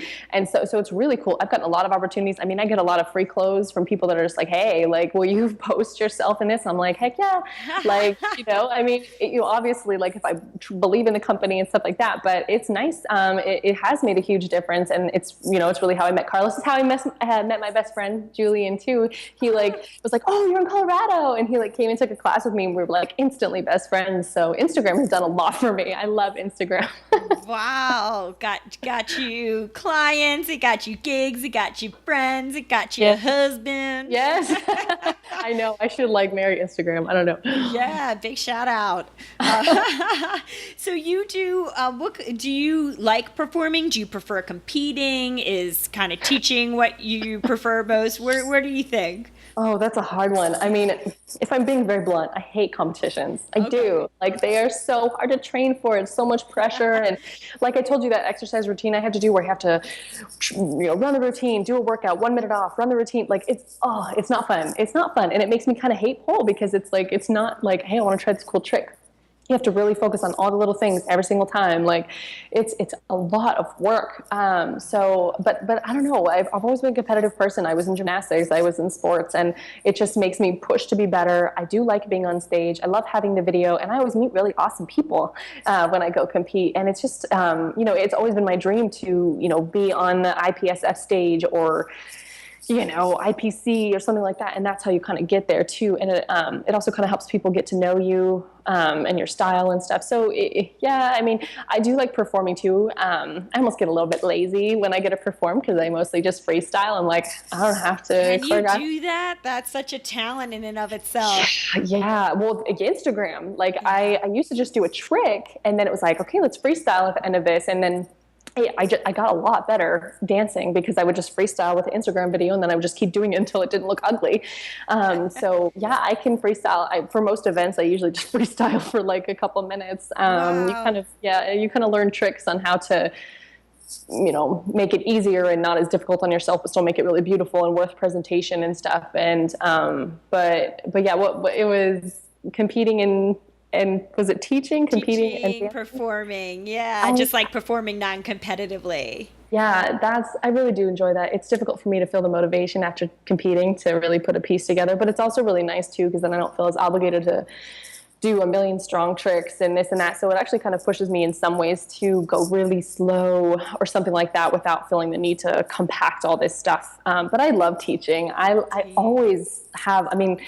so it's really cool. I've gotten a lot of opportunities. I mean, I get a lot of free clothes from people that are just like, hey, like, will you post yourself in this? I'm like, heck yeah. Like, I mean, obviously, like, if I believe in the company and stuff like that, but it's nice. It has made a huge difference, and it's it's really how I met Carlos. It's how I met my best friend Julian too. He was like, oh, you're in Colorado, and he came and took a class with me, and we were like instantly best friends. So Instagram has done a lot for me. I love Instagram. Wow. Got you clients, it got you gigs, it got you friends, it got you a husband. Yes. I know, I should marry Instagram. I don't know. Yeah, big shout out. So you do what do you like performing? Do you prefer competing? Is kind of teaching what you prefer most? Where do you think? Oh, that's a hard one. I mean, if I'm being very blunt, I hate competitions. I do. Like, they are so hard to train for. It's so much pressure. And like I told you, that exercise routine I had to do where I have to, run the routine, do a workout, 1 minute off, run the routine. Like, it's not fun. It's not fun. And it makes me kind of hate pole, because it's like, it's not like, hey, I want to try this cool trick. You have to really focus on all the little things every single time. Like, it's a lot of work. But I don't know. I've always been a competitive person. I was in gymnastics. I was in sports, and it just makes me push to be better. I do like being on stage. I love having the video, and I always meet really awesome people when I go compete. And it's just, it's always been my dream to, be on the IPSF stage, or IPC or something like that. And that's how you kind of get there too. And it also kind of helps people get to know you and your style and stuff. So I mean, I do like performing too. I almost get a little bit lazy when I get to perform, because I mostly just freestyle. I'm like, I don't have to choreograph. Can you do that? That's such a talent in and of itself. Yeah. Well, Instagram, I used to just do a trick, and then it was like, okay, let's freestyle at the end of this. And then I got a lot better dancing, because I would just freestyle with the Instagram video, and then I would just keep doing it until it didn't look ugly. So yeah, I can freestyle. For most events, I usually just freestyle for like a couple minutes. Wow. You kind of learn tricks on how to, make it easier and not as difficult on yourself, but still make it really beautiful and worth presentation and stuff. And but yeah, what it was competing and was it competing, and performing? Yeah, just like performing non-competitively. Yeah, I really do enjoy that. It's difficult for me to feel the motivation after competing to really put a piece together, but it's also really nice too, because then I don't feel as obligated to do a million strong tricks and this and that. So it actually kind of pushes me in some ways to go really slow or something like that, without feeling the need to compact all this stuff. But I love teaching. I always have. I mean,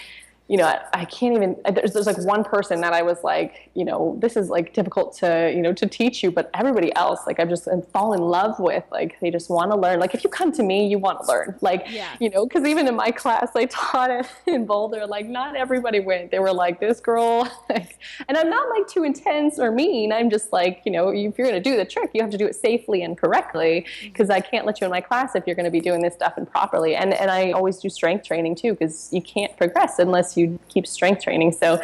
I can't even, there's like one person that I was like, this is like difficult to, to teach you, but everybody else, like, I've just fall in love with, like, they just want to learn. Like, if you come to me, you want to learn, like, because even in my class, I taught it in Boulder, like, not everybody went. They were like, this girl, like, and I'm not like too intense or mean. I'm just like, if you're going to do the trick, you have to do it safely and correctly, because I can't let you in my class if you're going to be doing this stuff improperly. And I always do strength training too, because you can't progress unless you keep strength training. So,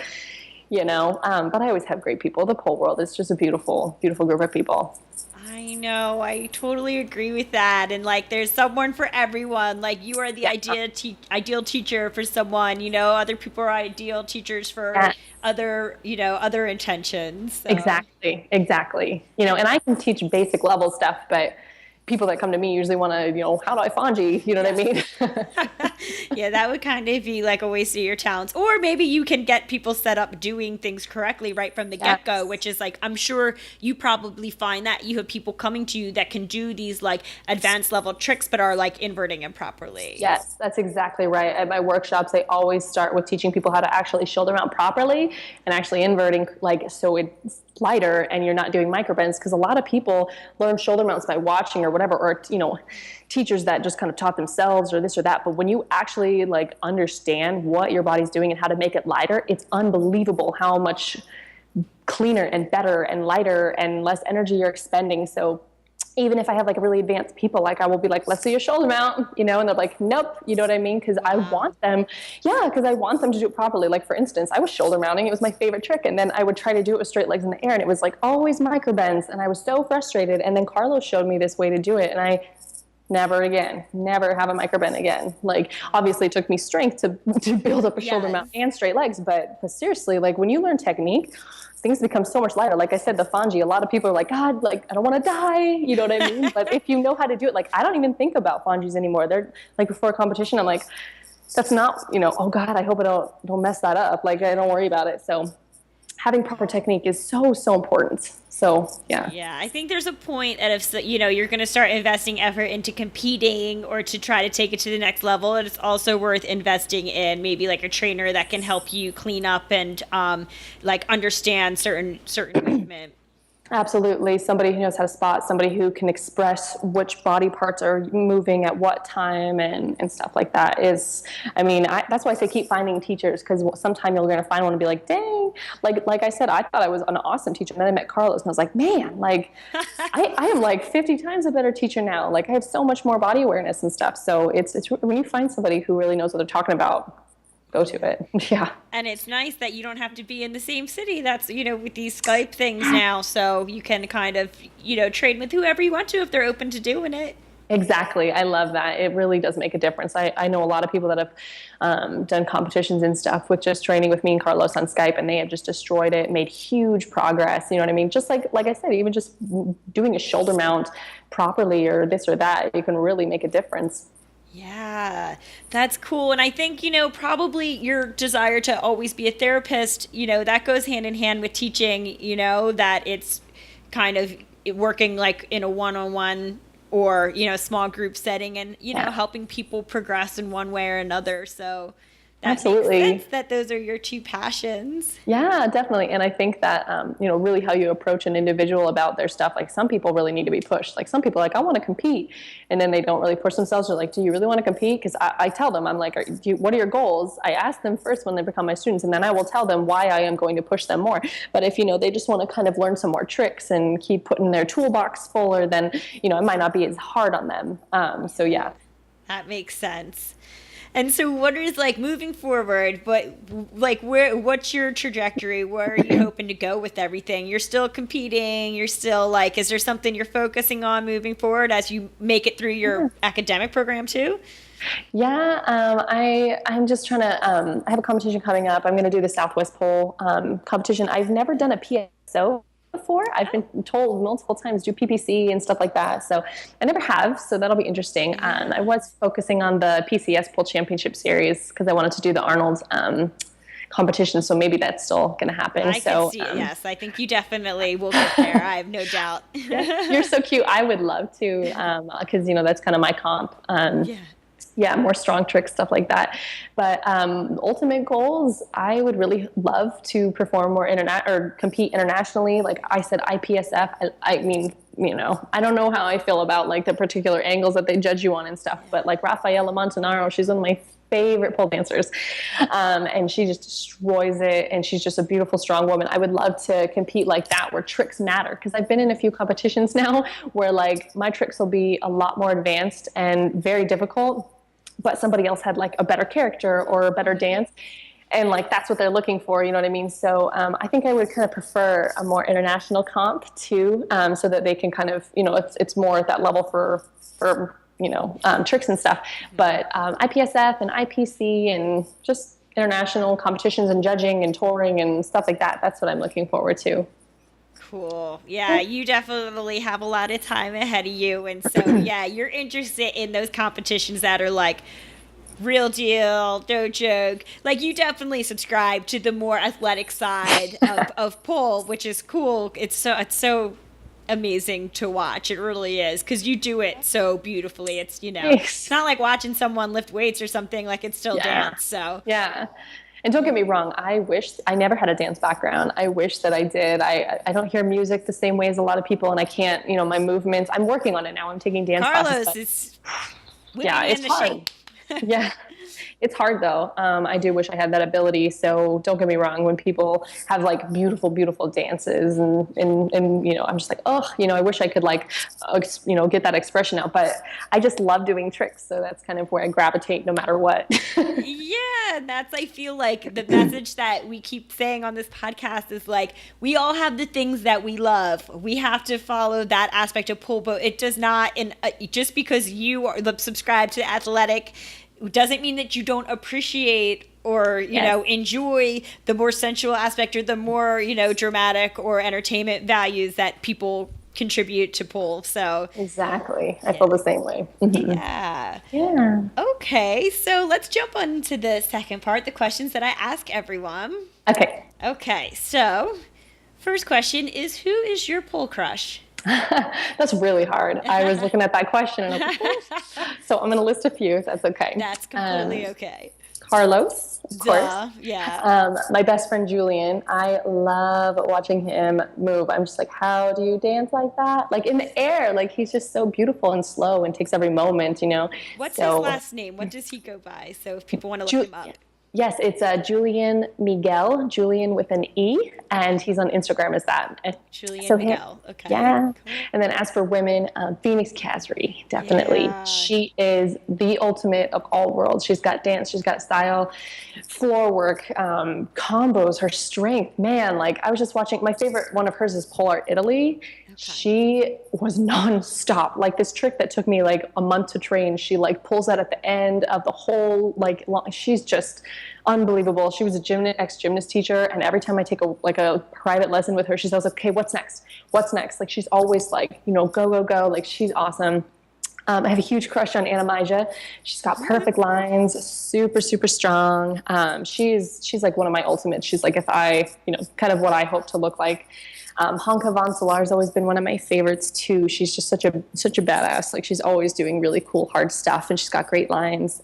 but I always have great people. The pole world is just a beautiful, beautiful group of people. I know. I totally agree with that. And like, there's someone for everyone. Like, you are the ideal teacher for someone, other people are ideal teachers for other intentions. So. Exactly. And I can teach basic level stuff, but people that come to me usually want to, how do I Fon G? You know what I mean? Yeah, that would kind of be like a waste of your talents. Or maybe you can get people set up doing things correctly right from the get-go, which is like, I'm sure you probably find that you have people coming to you that can do these like advanced level tricks, but are like inverting improperly. Yes, that's exactly right. At my workshops, I always start with teaching people how to actually shoulder mount properly and actually inverting, like, so it's lighter and you're not doing microbends, because a lot of people learn shoulder mounts by watching or whatever, or teachers that just kind of taught themselves or this or that. But when you actually like understand what your body's doing and how to make it lighter, it's unbelievable how much cleaner and better and lighter and less energy you're expending. So even if I have like really advanced people, like I will be like, let's do your shoulder mount, and they're like, nope, you know what I mean? Because I want them, because I want them to do it properly. Like for instance, I was shoulder mounting. It was my favorite trick. And then I would try to do it with straight legs in the air. And it was like always microbends. And I was so frustrated. And then Carlos showed me this way to do it. And I never have a microbend again. Like obviously it took me strength to build up a shoulder mount and straight legs. But seriously, like when you learn technique, things become so much lighter. Like I said, the Fon G, a lot of people are like, God, like I don't want to die. You know what I mean? But if you know how to do it, like I don't even think about Fon Gs anymore. They're like before a competition, I'm like, that's not, oh God, I hope I don't mess that up. Like I don't worry about it. So having proper technique is so, so important. So, yeah. Yeah, I think there's a point that if, you're going to start investing effort into competing or to try to take it to the next level, and it's also worth investing in maybe like a trainer that can help you clean up and like understand certain movement. Absolutely. Somebody who knows how to spot, somebody who can express which body parts are moving at what time and stuff like that is, that's why I say keep finding teachers, because sometime you're going to find one and be like, dang, like I said, I thought I was an awesome teacher. And then I met Carlos and I was like, man, like I am like 50 times a better teacher now. Like I have so much more body awareness and stuff. So it's when you find somebody who really knows what they're talking about, go to it. Yeah. And it's nice that you don't have to be in the same city. That's, with these Skype things now. So you can kind of, train with whoever you want to if they're open to doing it. Exactly. I love that. It really does make a difference. I know a lot of people that have done competitions and stuff with just training with me and Carlos on Skype, and they have just destroyed it, made huge progress. You know what I mean? Just like I said, even just doing a shoulder mount properly or this or that, you can really make a difference. Yeah, that's cool. And I think, probably your desire to always be a therapist, that goes hand in hand with teaching, that it's kind of working like in a one-on-one or, small group setting and, helping people progress in one way or another. So that Absolutely. makes sense that those are your two passions. Yeah, definitely. And I think that, really how you approach an individual about their stuff, like some people really need to be pushed. Like some people are like, I want to compete. And then they don't really push themselves. They're like, do you really want to compete? Because I tell them, I'm like, what are your goals? I ask them first when they become my students, and then I will tell them why I am going to push them more. But if, they just want to kind of learn some more tricks and keep putting their toolbox fuller, then, it might not be as hard on them. So yeah. That makes sense. And so what is like moving forward, but like what's your trajectory? Where are you hoping to go with everything? You're still competing. You're still like, is there something you're focusing on moving forward as you make it through your academic program too? Yeah, I'm just trying to, I have a competition coming up. I'm going to do the Southwest Pole competition. I've never done a PSO before. I've been told multiple times do PPC and stuff like that. So I never have. So that'll be interesting. I was focusing on the PCS Pole Championship Series because I wanted to do the Arnold's competition. So maybe that's still going to happen. I can see it. Yes, I think you definitely will get there. I have no doubt. You're so cute. I would love to because, that's kind of my comp. Yeah, more strong tricks, stuff like that. But ultimate goals, I would really love to perform more or compete internationally. Like I said, IPSF. I mean, I don't know how I feel about like the particular angles that they judge you on and stuff. But like Rafaela Montanaro, she's one of my favorite pole dancers, and she just destroys it. And she's just a beautiful, strong woman. I would love to compete like that, where tricks matter. Because I've been in a few competitions now where like my tricks will be a lot more advanced and very difficult, but somebody else had like a better character or a better dance. And like, that's what they're looking for, you know what I mean? So I think I would kind of prefer a more international comp too, so that they can kind of, it's more at that level for tricks and stuff. But IPSF and IPC and just international competitions and judging and touring and stuff like that, that's what I'm looking forward to. Cool. Yeah, you definitely have a lot of time ahead of you. And so, yeah, you're interested in those competitions that are like real deal, no joke. Like you definitely subscribe to the more athletic side of pole, which is cool. It's so amazing to watch. It really is, because you do it so beautifully. It's, Thanks. It's not like watching someone lift weights or something. Like it's still dance. So yeah. And don't get me wrong, I never had a dance background. I wish that I did. I don't hear music the same way as a lot of people, and I can't, my movements, I'm working on it now. I'm taking dance classes. Carlos is Yeah, it's hard. Yeah. It's hard though. I do wish I had that ability. So don't get me wrong. When people have like beautiful, beautiful dances and I'm just like, oh, I wish I could like, get that expression out, but I just love doing tricks. So that's kind of where I gravitate no matter what. Yeah. That's, I feel like the message that we keep saying on this podcast is like, we all have the things that we love. We have to follow that aspect of pole, but it does not, just because you are subscribed to athletic doesn't mean that you don't appreciate or, enjoy the more sensual aspect or the more, dramatic or entertainment values that people contribute to pole. So exactly. I feel the same way. Yeah. Yeah. Okay. So let's jump on to the second part, the questions that I ask everyone. Okay. So first question is, who is your pole crush? That's really hard. I was looking at that question and I was like, so I'm going to list a few if that's okay. That's completely okay. Carlos, of course. Yeah. My best friend Julian, I love watching him move. I'm just like, how do you dance like that? Like in the air, like he's just so beautiful and slow and takes every moment, What's his last name? What does he go by? So if people want to look him up. Yes, it's Julian Miguel, Julian with an E, and he's on Instagram as that. Julian Miguel, okay. Yeah, cool. And then as for women, Phoenix Casry, definitely. Yeah. She is the ultimate of all worlds. She's got dance, she's got style, floor work, combos, her strength. Man, like I was just watching, my favorite one of hers is Pole Art Italy. Okay. She was nonstop. Like this trick that took me like a month to train, she like pulls that at the end of the whole she's just unbelievable. She was a ex-gymnast teacher, and every time I take a private lesson with her, she's always like, okay, what's next? Like she's always like, go. Like she's awesome. I have a huge crush on Ayana. She's got perfect lines, super, super strong. She's like one of my ultimates. She's like, if I, kind of what I hope to look like. Hanka Von Solar has always been one of my favorites too. She's just such a badass. Like she's always doing really cool, hard stuff, and she's got great lines.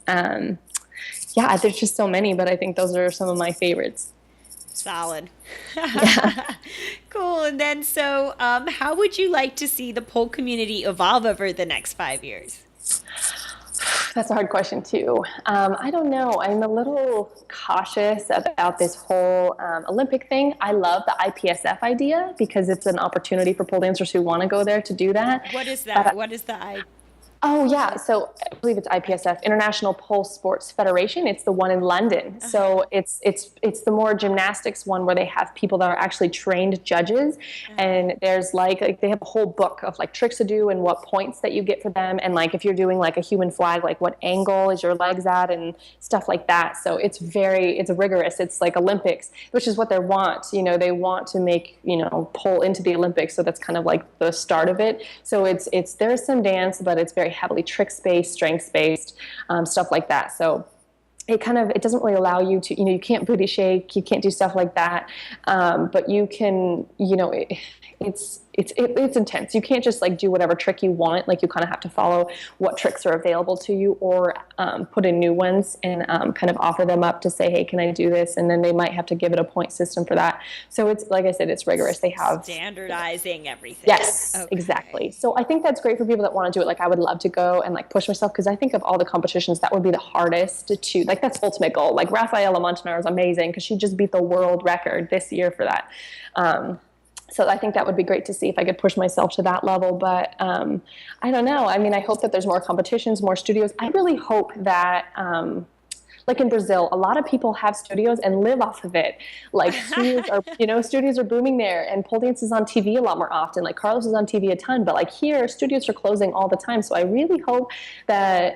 Yeah, there's just so many, but I think those are some of my favorites. Solid. Cool. And then, so how would you like to see the pole community evolve over the next 5 years? That's a hard question too. I don't know. I'm a little cautious about this whole Olympic thing. I love the IPSF idea because it's an opportunity for pole dancers who want to go there to do that. What is that? What is the Oh, yeah. So I believe it's IPSF, International Pole Sports Federation. It's the one in London. Uh-huh. So it's the more gymnastics one where they have people that are actually trained judges. Uh-huh. And there's like they have a whole book of like tricks to do and what points that you get for them. And like if you're doing like a human flag, like what angle is your legs at and stuff like that. So it's rigorous. It's like Olympics, which is what they want. They want to make, pole into the Olympics. So that's kind of like the start of it. So there's some dance, but it's very heavily tricks-based, strengths-based, stuff like that. So it doesn't really allow you to, you can't booty shake, you can't do stuff like that. But you can, it's intense. You can't just like do whatever trick you want. Like you kind of have to follow what tricks are available to you or put in new ones and kind of offer them up to say, hey, can I do this? And then they might have to give it a point system for that. So it's, like I said, it's rigorous. They have standardizing everything. Yes, okay. Exactly. So I think that's great for people that want to do it. Like I would love to go and like push myself because I think of all the competitions, that would be the hardest to, like that's ultimate goal. Like Rafaela Montanaro is amazing because she just beat the world record this year for that. So I think that would be great to see if I could push myself to that level. But I don't know. I mean, I hope that there's more competitions, more studios. I really hope that like in Brazil, a lot of people have studios and live off of it. Like studios are, studios are booming there, and pole dance is on TV a lot more often. Like Carlos is on TV a ton, but like here, studios are closing all the time. So I really hope that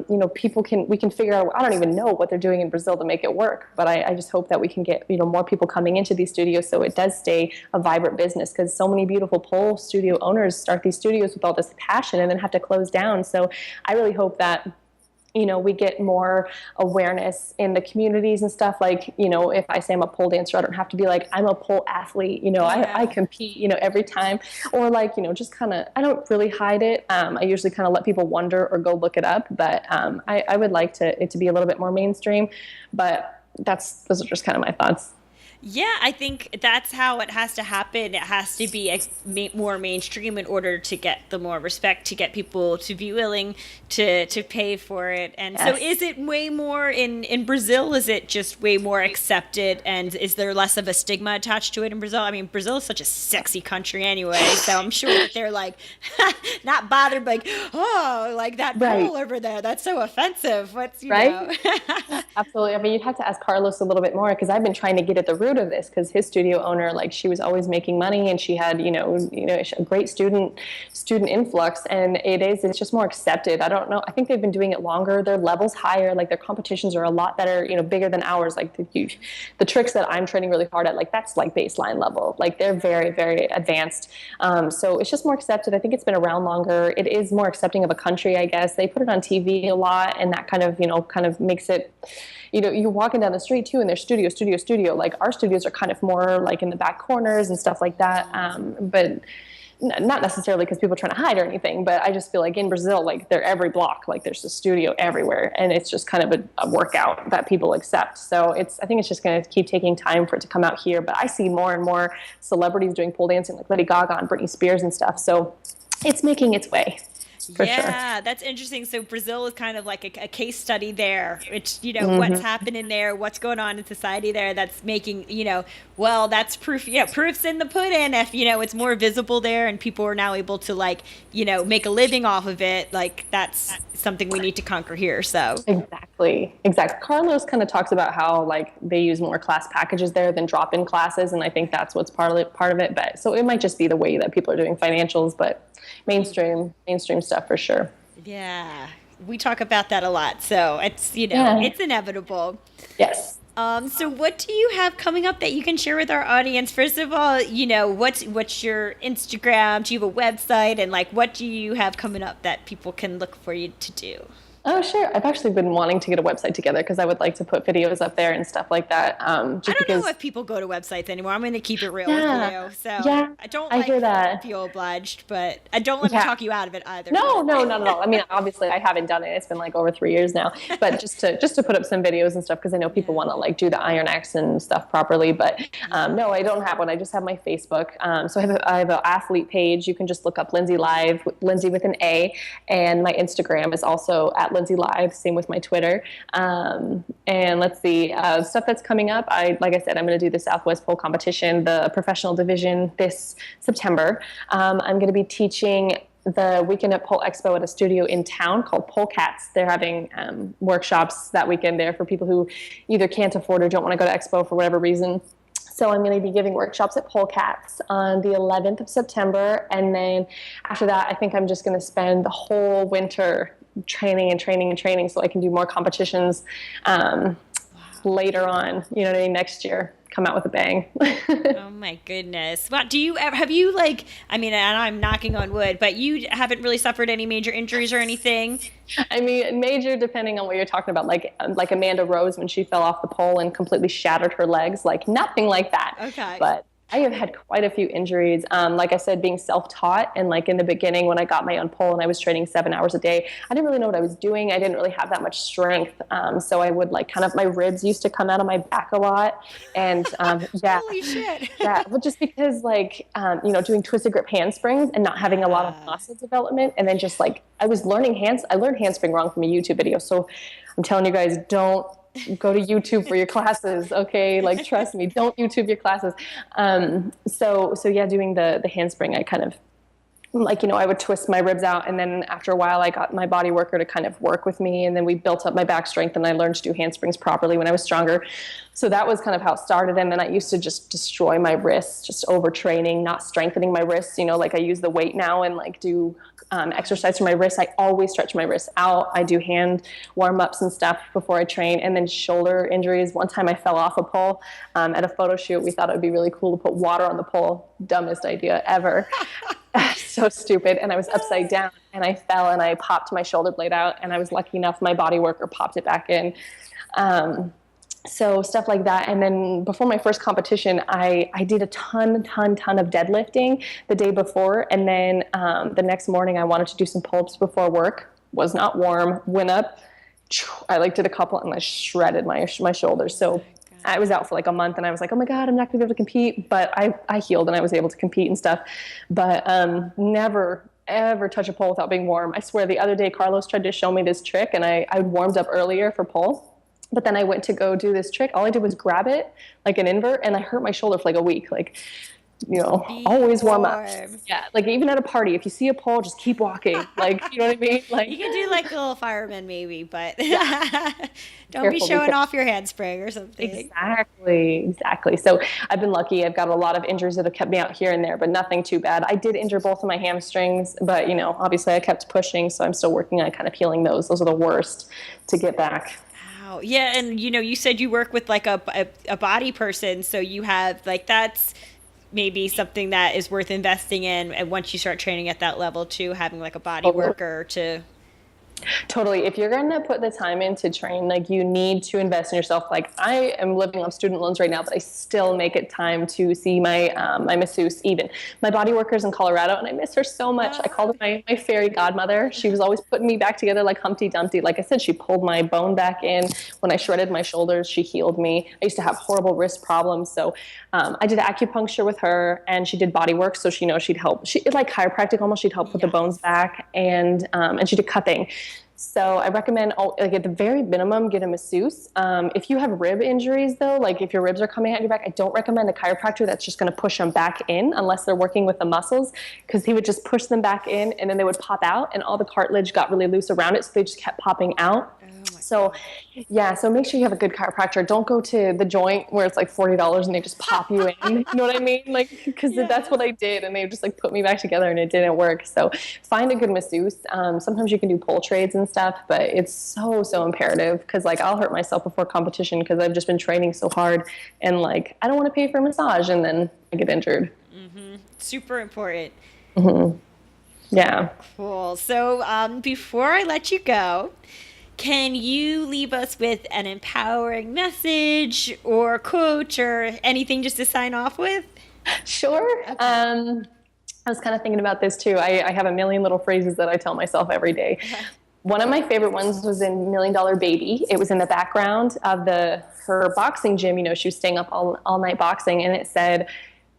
we can figure out. I don't even know what they're doing in Brazil to make it work, but I just hope that we can get more people coming into these studios so it does stay a vibrant business. Because so many beautiful pole studio owners start these studios with all this passion and then have to close down. So I really hope that we get more awareness in the communities and stuff. Like, if I say I'm a pole dancer, I don't have to be like, I'm a pole athlete, I compete, every time. Or like, just kind of, I don't really hide it. I usually kind of let people wonder or go look it up. But I would like it to be a little bit more mainstream. But those are just kind of my thoughts. Yeah, I think that's how it has to happen. It has to be more mainstream in order to get the more respect, to get people to be willing to pay for it. And so is it way more in Brazil? Is it just way more accepted? And is there less of a stigma attached to it in Brazil? I mean, Brazil is such a sexy country anyway, so I'm sure that they're like not bothered, like, oh, like that pole over there, that's so offensive. What's, you know? Absolutely. I mean, you'd have to ask Carlos a little bit more, because I've been trying to get at the root of this, because his studio owner, like, she was always making money, and she had, a great student influx, and it's just more accepted. I don't know. I think they've been doing it longer. Their level's higher. Like, their competitions are a lot better, bigger than ours. Like, the tricks that I'm training really hard at, like, that's like baseline level. Like, they're very, very advanced. So it's just more accepted. I think it's been around longer. It is more accepting of a country, I guess. They put it on TV a lot, and that kind of makes it, you're walking down the street too, and there's studio. Like, our studios are kind of more like in the back corners and stuff like that. But not necessarily because people are trying to hide or anything, but I just feel like in Brazil, like, they're every block, like, there's a studio everywhere, and it's just kind of a workout that people accept. So I think it's just going to keep taking time for it to come out here. But I see more and more celebrities doing pole dancing, like Lady Gaga and Britney Spears and stuff. So it's making its way. For sure. That's interesting. So Brazil is kind of like a case study there. It's, Mm-hmm. what's happening there, what's going on in society there that's making, well, that's proof, proof's in the pudding. If, it's more visible there and people are now able to, like, make a living off of it, like, that's something we need to conquer here. So Exactly. Carlos kind of talks about how, like, they use more class packages there than drop-in classes, and I think that's what's part of it. But so it might just be the way that people are doing financials, but mainstream stuff for sure. Yeah, we talk about that a lot. So it's, it's inevitable. Yes. So what do you have coming up that you can share with our audience? First of all, what's your Instagram? Do you have a website? And, like, what do you have coming up that people can look for you to do? Oh, sure. I've actually been wanting to get a website together, because I would like to put videos up there and stuff like that. I don't know if people go to websites anymore. I'm going to keep it real with you. So I don't hear that. feel obliged, but I don't let me talk you out of it either. No, not at all. I mean, obviously I haven't done it. It's been like over 3 years now, but just to put up some videos and stuff, because I know people want to, like, do the Iron X and stuff properly. But no, I don't have one. I just have my Facebook. So I have an athlete page. You can just look up Lindsay Lithe, Lindsay with an A, and my Instagram is also at Lindsay Lithe. Same with my Twitter. And let's see, stuff that's coming up. Like I said, I'm going to do the Southwest Pole Competition, the professional division, this September. I'm going to be teaching the Weekend at Pole Expo at a studio in town called Pole Cats. They're having workshops that weekend there for people who either can't afford or don't want to go to Expo for whatever reason. So I'm going to be giving workshops at Pole Cats on the 11th of September. And then after that, I think I'm just going to spend the whole winter training so I can do more competitions later on, next year, come out with a bang. Oh my goodness. Wow. Have you, like, I mean, and I'm knocking on wood, but you haven't really suffered any major injuries or anything? I mean, major, depending on what you're talking about, like Amanda Rose, when she fell off the pole and completely shattered her legs, like, nothing like that. Okay. But I have had quite a few injuries. Like I said, being self-taught, and, like, in the beginning when I got my own pole and I was training 7 hours a day, I didn't really know what I was doing. I didn't really have that much strength. So I would, like, kind of, my ribs used to come out of my back a lot. And Holy shit. well, just because, like, doing twisted grip handsprings and not having a lot of muscle development. And then just, like, I learned handspring wrong from a YouTube video. So I'm telling you guys, don't go to YouTube for your classes, okay? Like, trust me, don't YouTube your classes. So yeah, doing the handspring, I kind of, like, I would twist my ribs out, and then after a while I got my body worker to kind of work with me, and then we built up my back strength, and I learned to do handsprings properly when I was stronger. So that was kind of how it started. And then I used to just destroy my wrists, just overtraining, not strengthening my wrists. Like, I use the weight now and, like, do exercise for my wrists. I always stretch my wrists out. I do hand warm-ups and stuff before I train. And then shoulder injuries. One time I fell off a pole at a photo shoot. We thought it would be really cool to put water on the pole. Dumbest idea ever. So stupid. And I was upside down, and I fell, and I popped my shoulder blade out, and I was lucky enough my body worker popped it back in. So stuff like that. And then before my first competition, I did a ton of deadlifting the day before. And then the next morning I wanted to do some pull-ups before work. Was not warm. Went up, I like did a couple and I shredded my shoulders. So I was out for like a month and I was like, oh my God, I'm not gonna be able to compete. But I healed and I was able to compete and stuff. But never ever touch a pole without being warm. I swear the other day Carlos tried to show me this trick and I warmed up earlier for pole. But then I went to go do this trick. All I did was grab it like an invert and I hurt my shoulder for like a week. Like, you know, always warm up. Yeah, like even at a party, if you see a pole, just keep walking. Like, you know what I mean? Like you can do like a little fireman maybe, but don't be showing off your handspring or something. Exactly. So I've been lucky. I've got a lot of injuries that have kept me out here and there, but nothing too bad. I did injure both of my hamstrings, but you know, obviously I kept pushing, so I'm still working on kind of healing those. Those are the worst to get back. Yeah, and you know, you said you work with like a body person, so you have like that's maybe something that is worth investing in, and once you start training at that level too, having like a body worker to Totally. If you're going to put the time in to train, like you need to invest in yourself. Like I am living on student loans right now, but I still make it time to see my my masseuse, even my body worker's in Colorado, and I miss her so much. I called her my fairy godmother. She was always putting me back together like Humpty Dumpty. Like I said, she pulled my bone back in when I shredded my shoulders. She healed me. I used to have horrible wrist problems, so I did acupuncture with her, and she did body work, so she knows she'd help. She like chiropractic almost. She'd help put the bones back, and she did cupping. So I recommend, like at the very minimum, get a masseuse. If you have rib injuries, though, like if your ribs are coming out your back, I don't recommend a chiropractor that's just going to push them back in unless they're working with the muscles, because he would just push them back in and then they would pop out and all the cartilage got really loose around it, so they just kept popping out. So yeah, so make sure you have a good chiropractor. Don't go to the joint where it's like $40 and they just pop you in. You know what I mean? Like, because that's what I did, and they just like put me back together and it didn't work. So find a good masseuse. Sometimes you can do pole trades and stuff, but it's so imperative, because like I'll hurt myself before competition because I've just been training so hard, and like I don't want to pay for a massage and then I get injured. Super important. Yeah. Cool. So before I let you go, can you leave us with an empowering message or quote or anything just to sign off with? Sure. Okay. I was kind of thinking about this too. I have a million little phrases that I tell myself every day. One of my favorite ones was in $1 Million Baby. It was in the background of her boxing gym. You know, she was staying up all night boxing, and it said,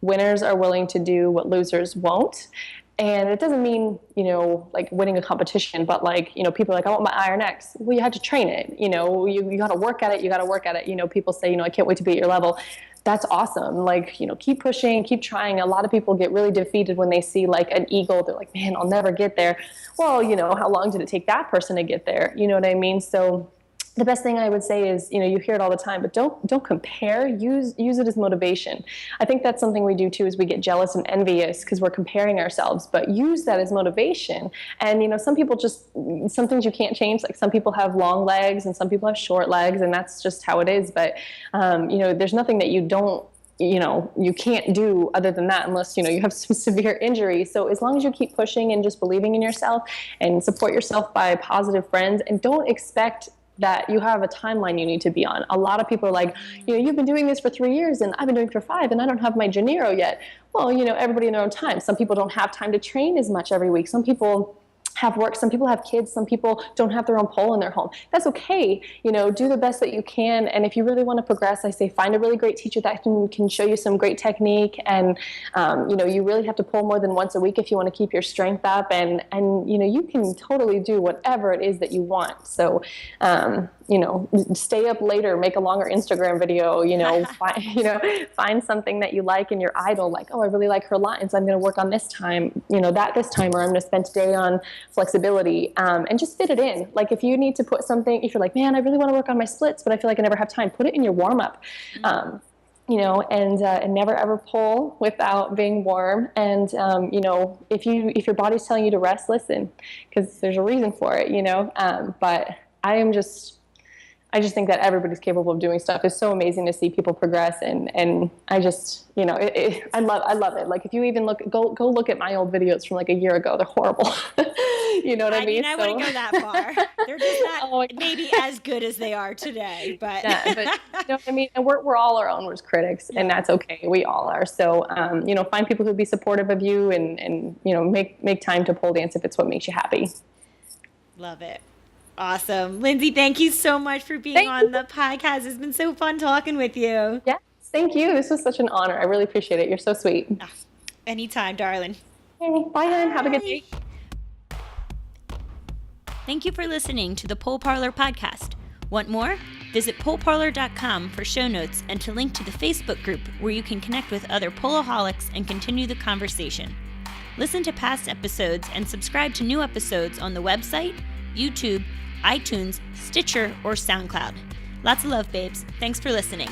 "Winners are willing to do what losers won't." And it doesn't mean, you know, like winning a competition, but like, you know, people are like, I want my Iron X. Well, you had to train it. You know, you got to work at it. You got to work at it. You know, people say, you know, I can't wait to be at your level. That's awesome. Like, you know, keep pushing, keep trying. A lot of people get really defeated when they see like an eagle. They're like, man, I'll never get there. Well, you know, how long did it take that person to get there? You know what I mean? So the best thing I would say is, you know, you hear it all the time, but don't compare. Use it as motivation. I think that's something we do too, is we get jealous and envious because we're comparing ourselves, but use that as motivation. And, you know, some things you can't change. Like some people have long legs and some people have short legs, and that's just how it is. But, you know, there's nothing that you can't do other than that, unless, you know, you have some severe injury. So as long as you keep pushing and just believing in yourself and support yourself by positive friends, and don't expect that you have a timeline you need to be on. A lot of people are like, you know, you've been doing this for 3 years and I've been doing it for 5 and I don't have my Janeiro yet. Well, you know, everybody in their own time. Some people don't have time to train as much every week. Some people have work, some people have kids, some people don't have their own pole in their home. That's okay. You know, do the best that you can. And if you really want to progress, I say find a really great teacher that can show you some great technique. And, you know, you really have to pull more than once a week if you want to keep your strength up. And you know, you can totally do whatever it is that you want. So, you know, stay up later, make a longer Instagram video, you know, find something that you like in your idol, like, oh, I really like her lines. I'm going to work on this time, you know, this time, or I'm going to spend today on flexibility, and just fit it in. Like if you need to put something, if you're like, man, I really want to work on my splits, but I feel like I never have time, put it in your warm up. You know, and never ever pull without being warm. And, you know, if your body's telling you to rest, listen, because there's a reason for it, you know. But I just think that everybody's capable of doing stuff. It's so amazing to see people progress, and I just, you know, I love it. Like if you even go look at my old videos from like a year ago, they're horrible. You know what I mean? I wouldn't go that far. They're just not maybe as good as they are today, but yeah, but you know what I mean? And we're all our own worst critics, and that's okay. We all are. So, you know, find people who be supportive of you, and you know, make time to pole dance if it's what makes you happy. Love it. Awesome. Lindsay, thank you so much for being on the podcast. It's been so fun talking with you. Yes, thank you. This was such an honor. I really appreciate it. You're so sweet. Anytime, darling. Okay, bye, hon. Have a good day. Thank you for listening to the Pole Parlour podcast. Want more? Visit poleparlour.com for show notes and to link to the Facebook group where you can connect with other poloholics and continue the conversation. Listen to past episodes and subscribe to new episodes on the website, YouTube, iTunes, Stitcher, or SoundCloud. Lots of love, babes. Thanks for listening.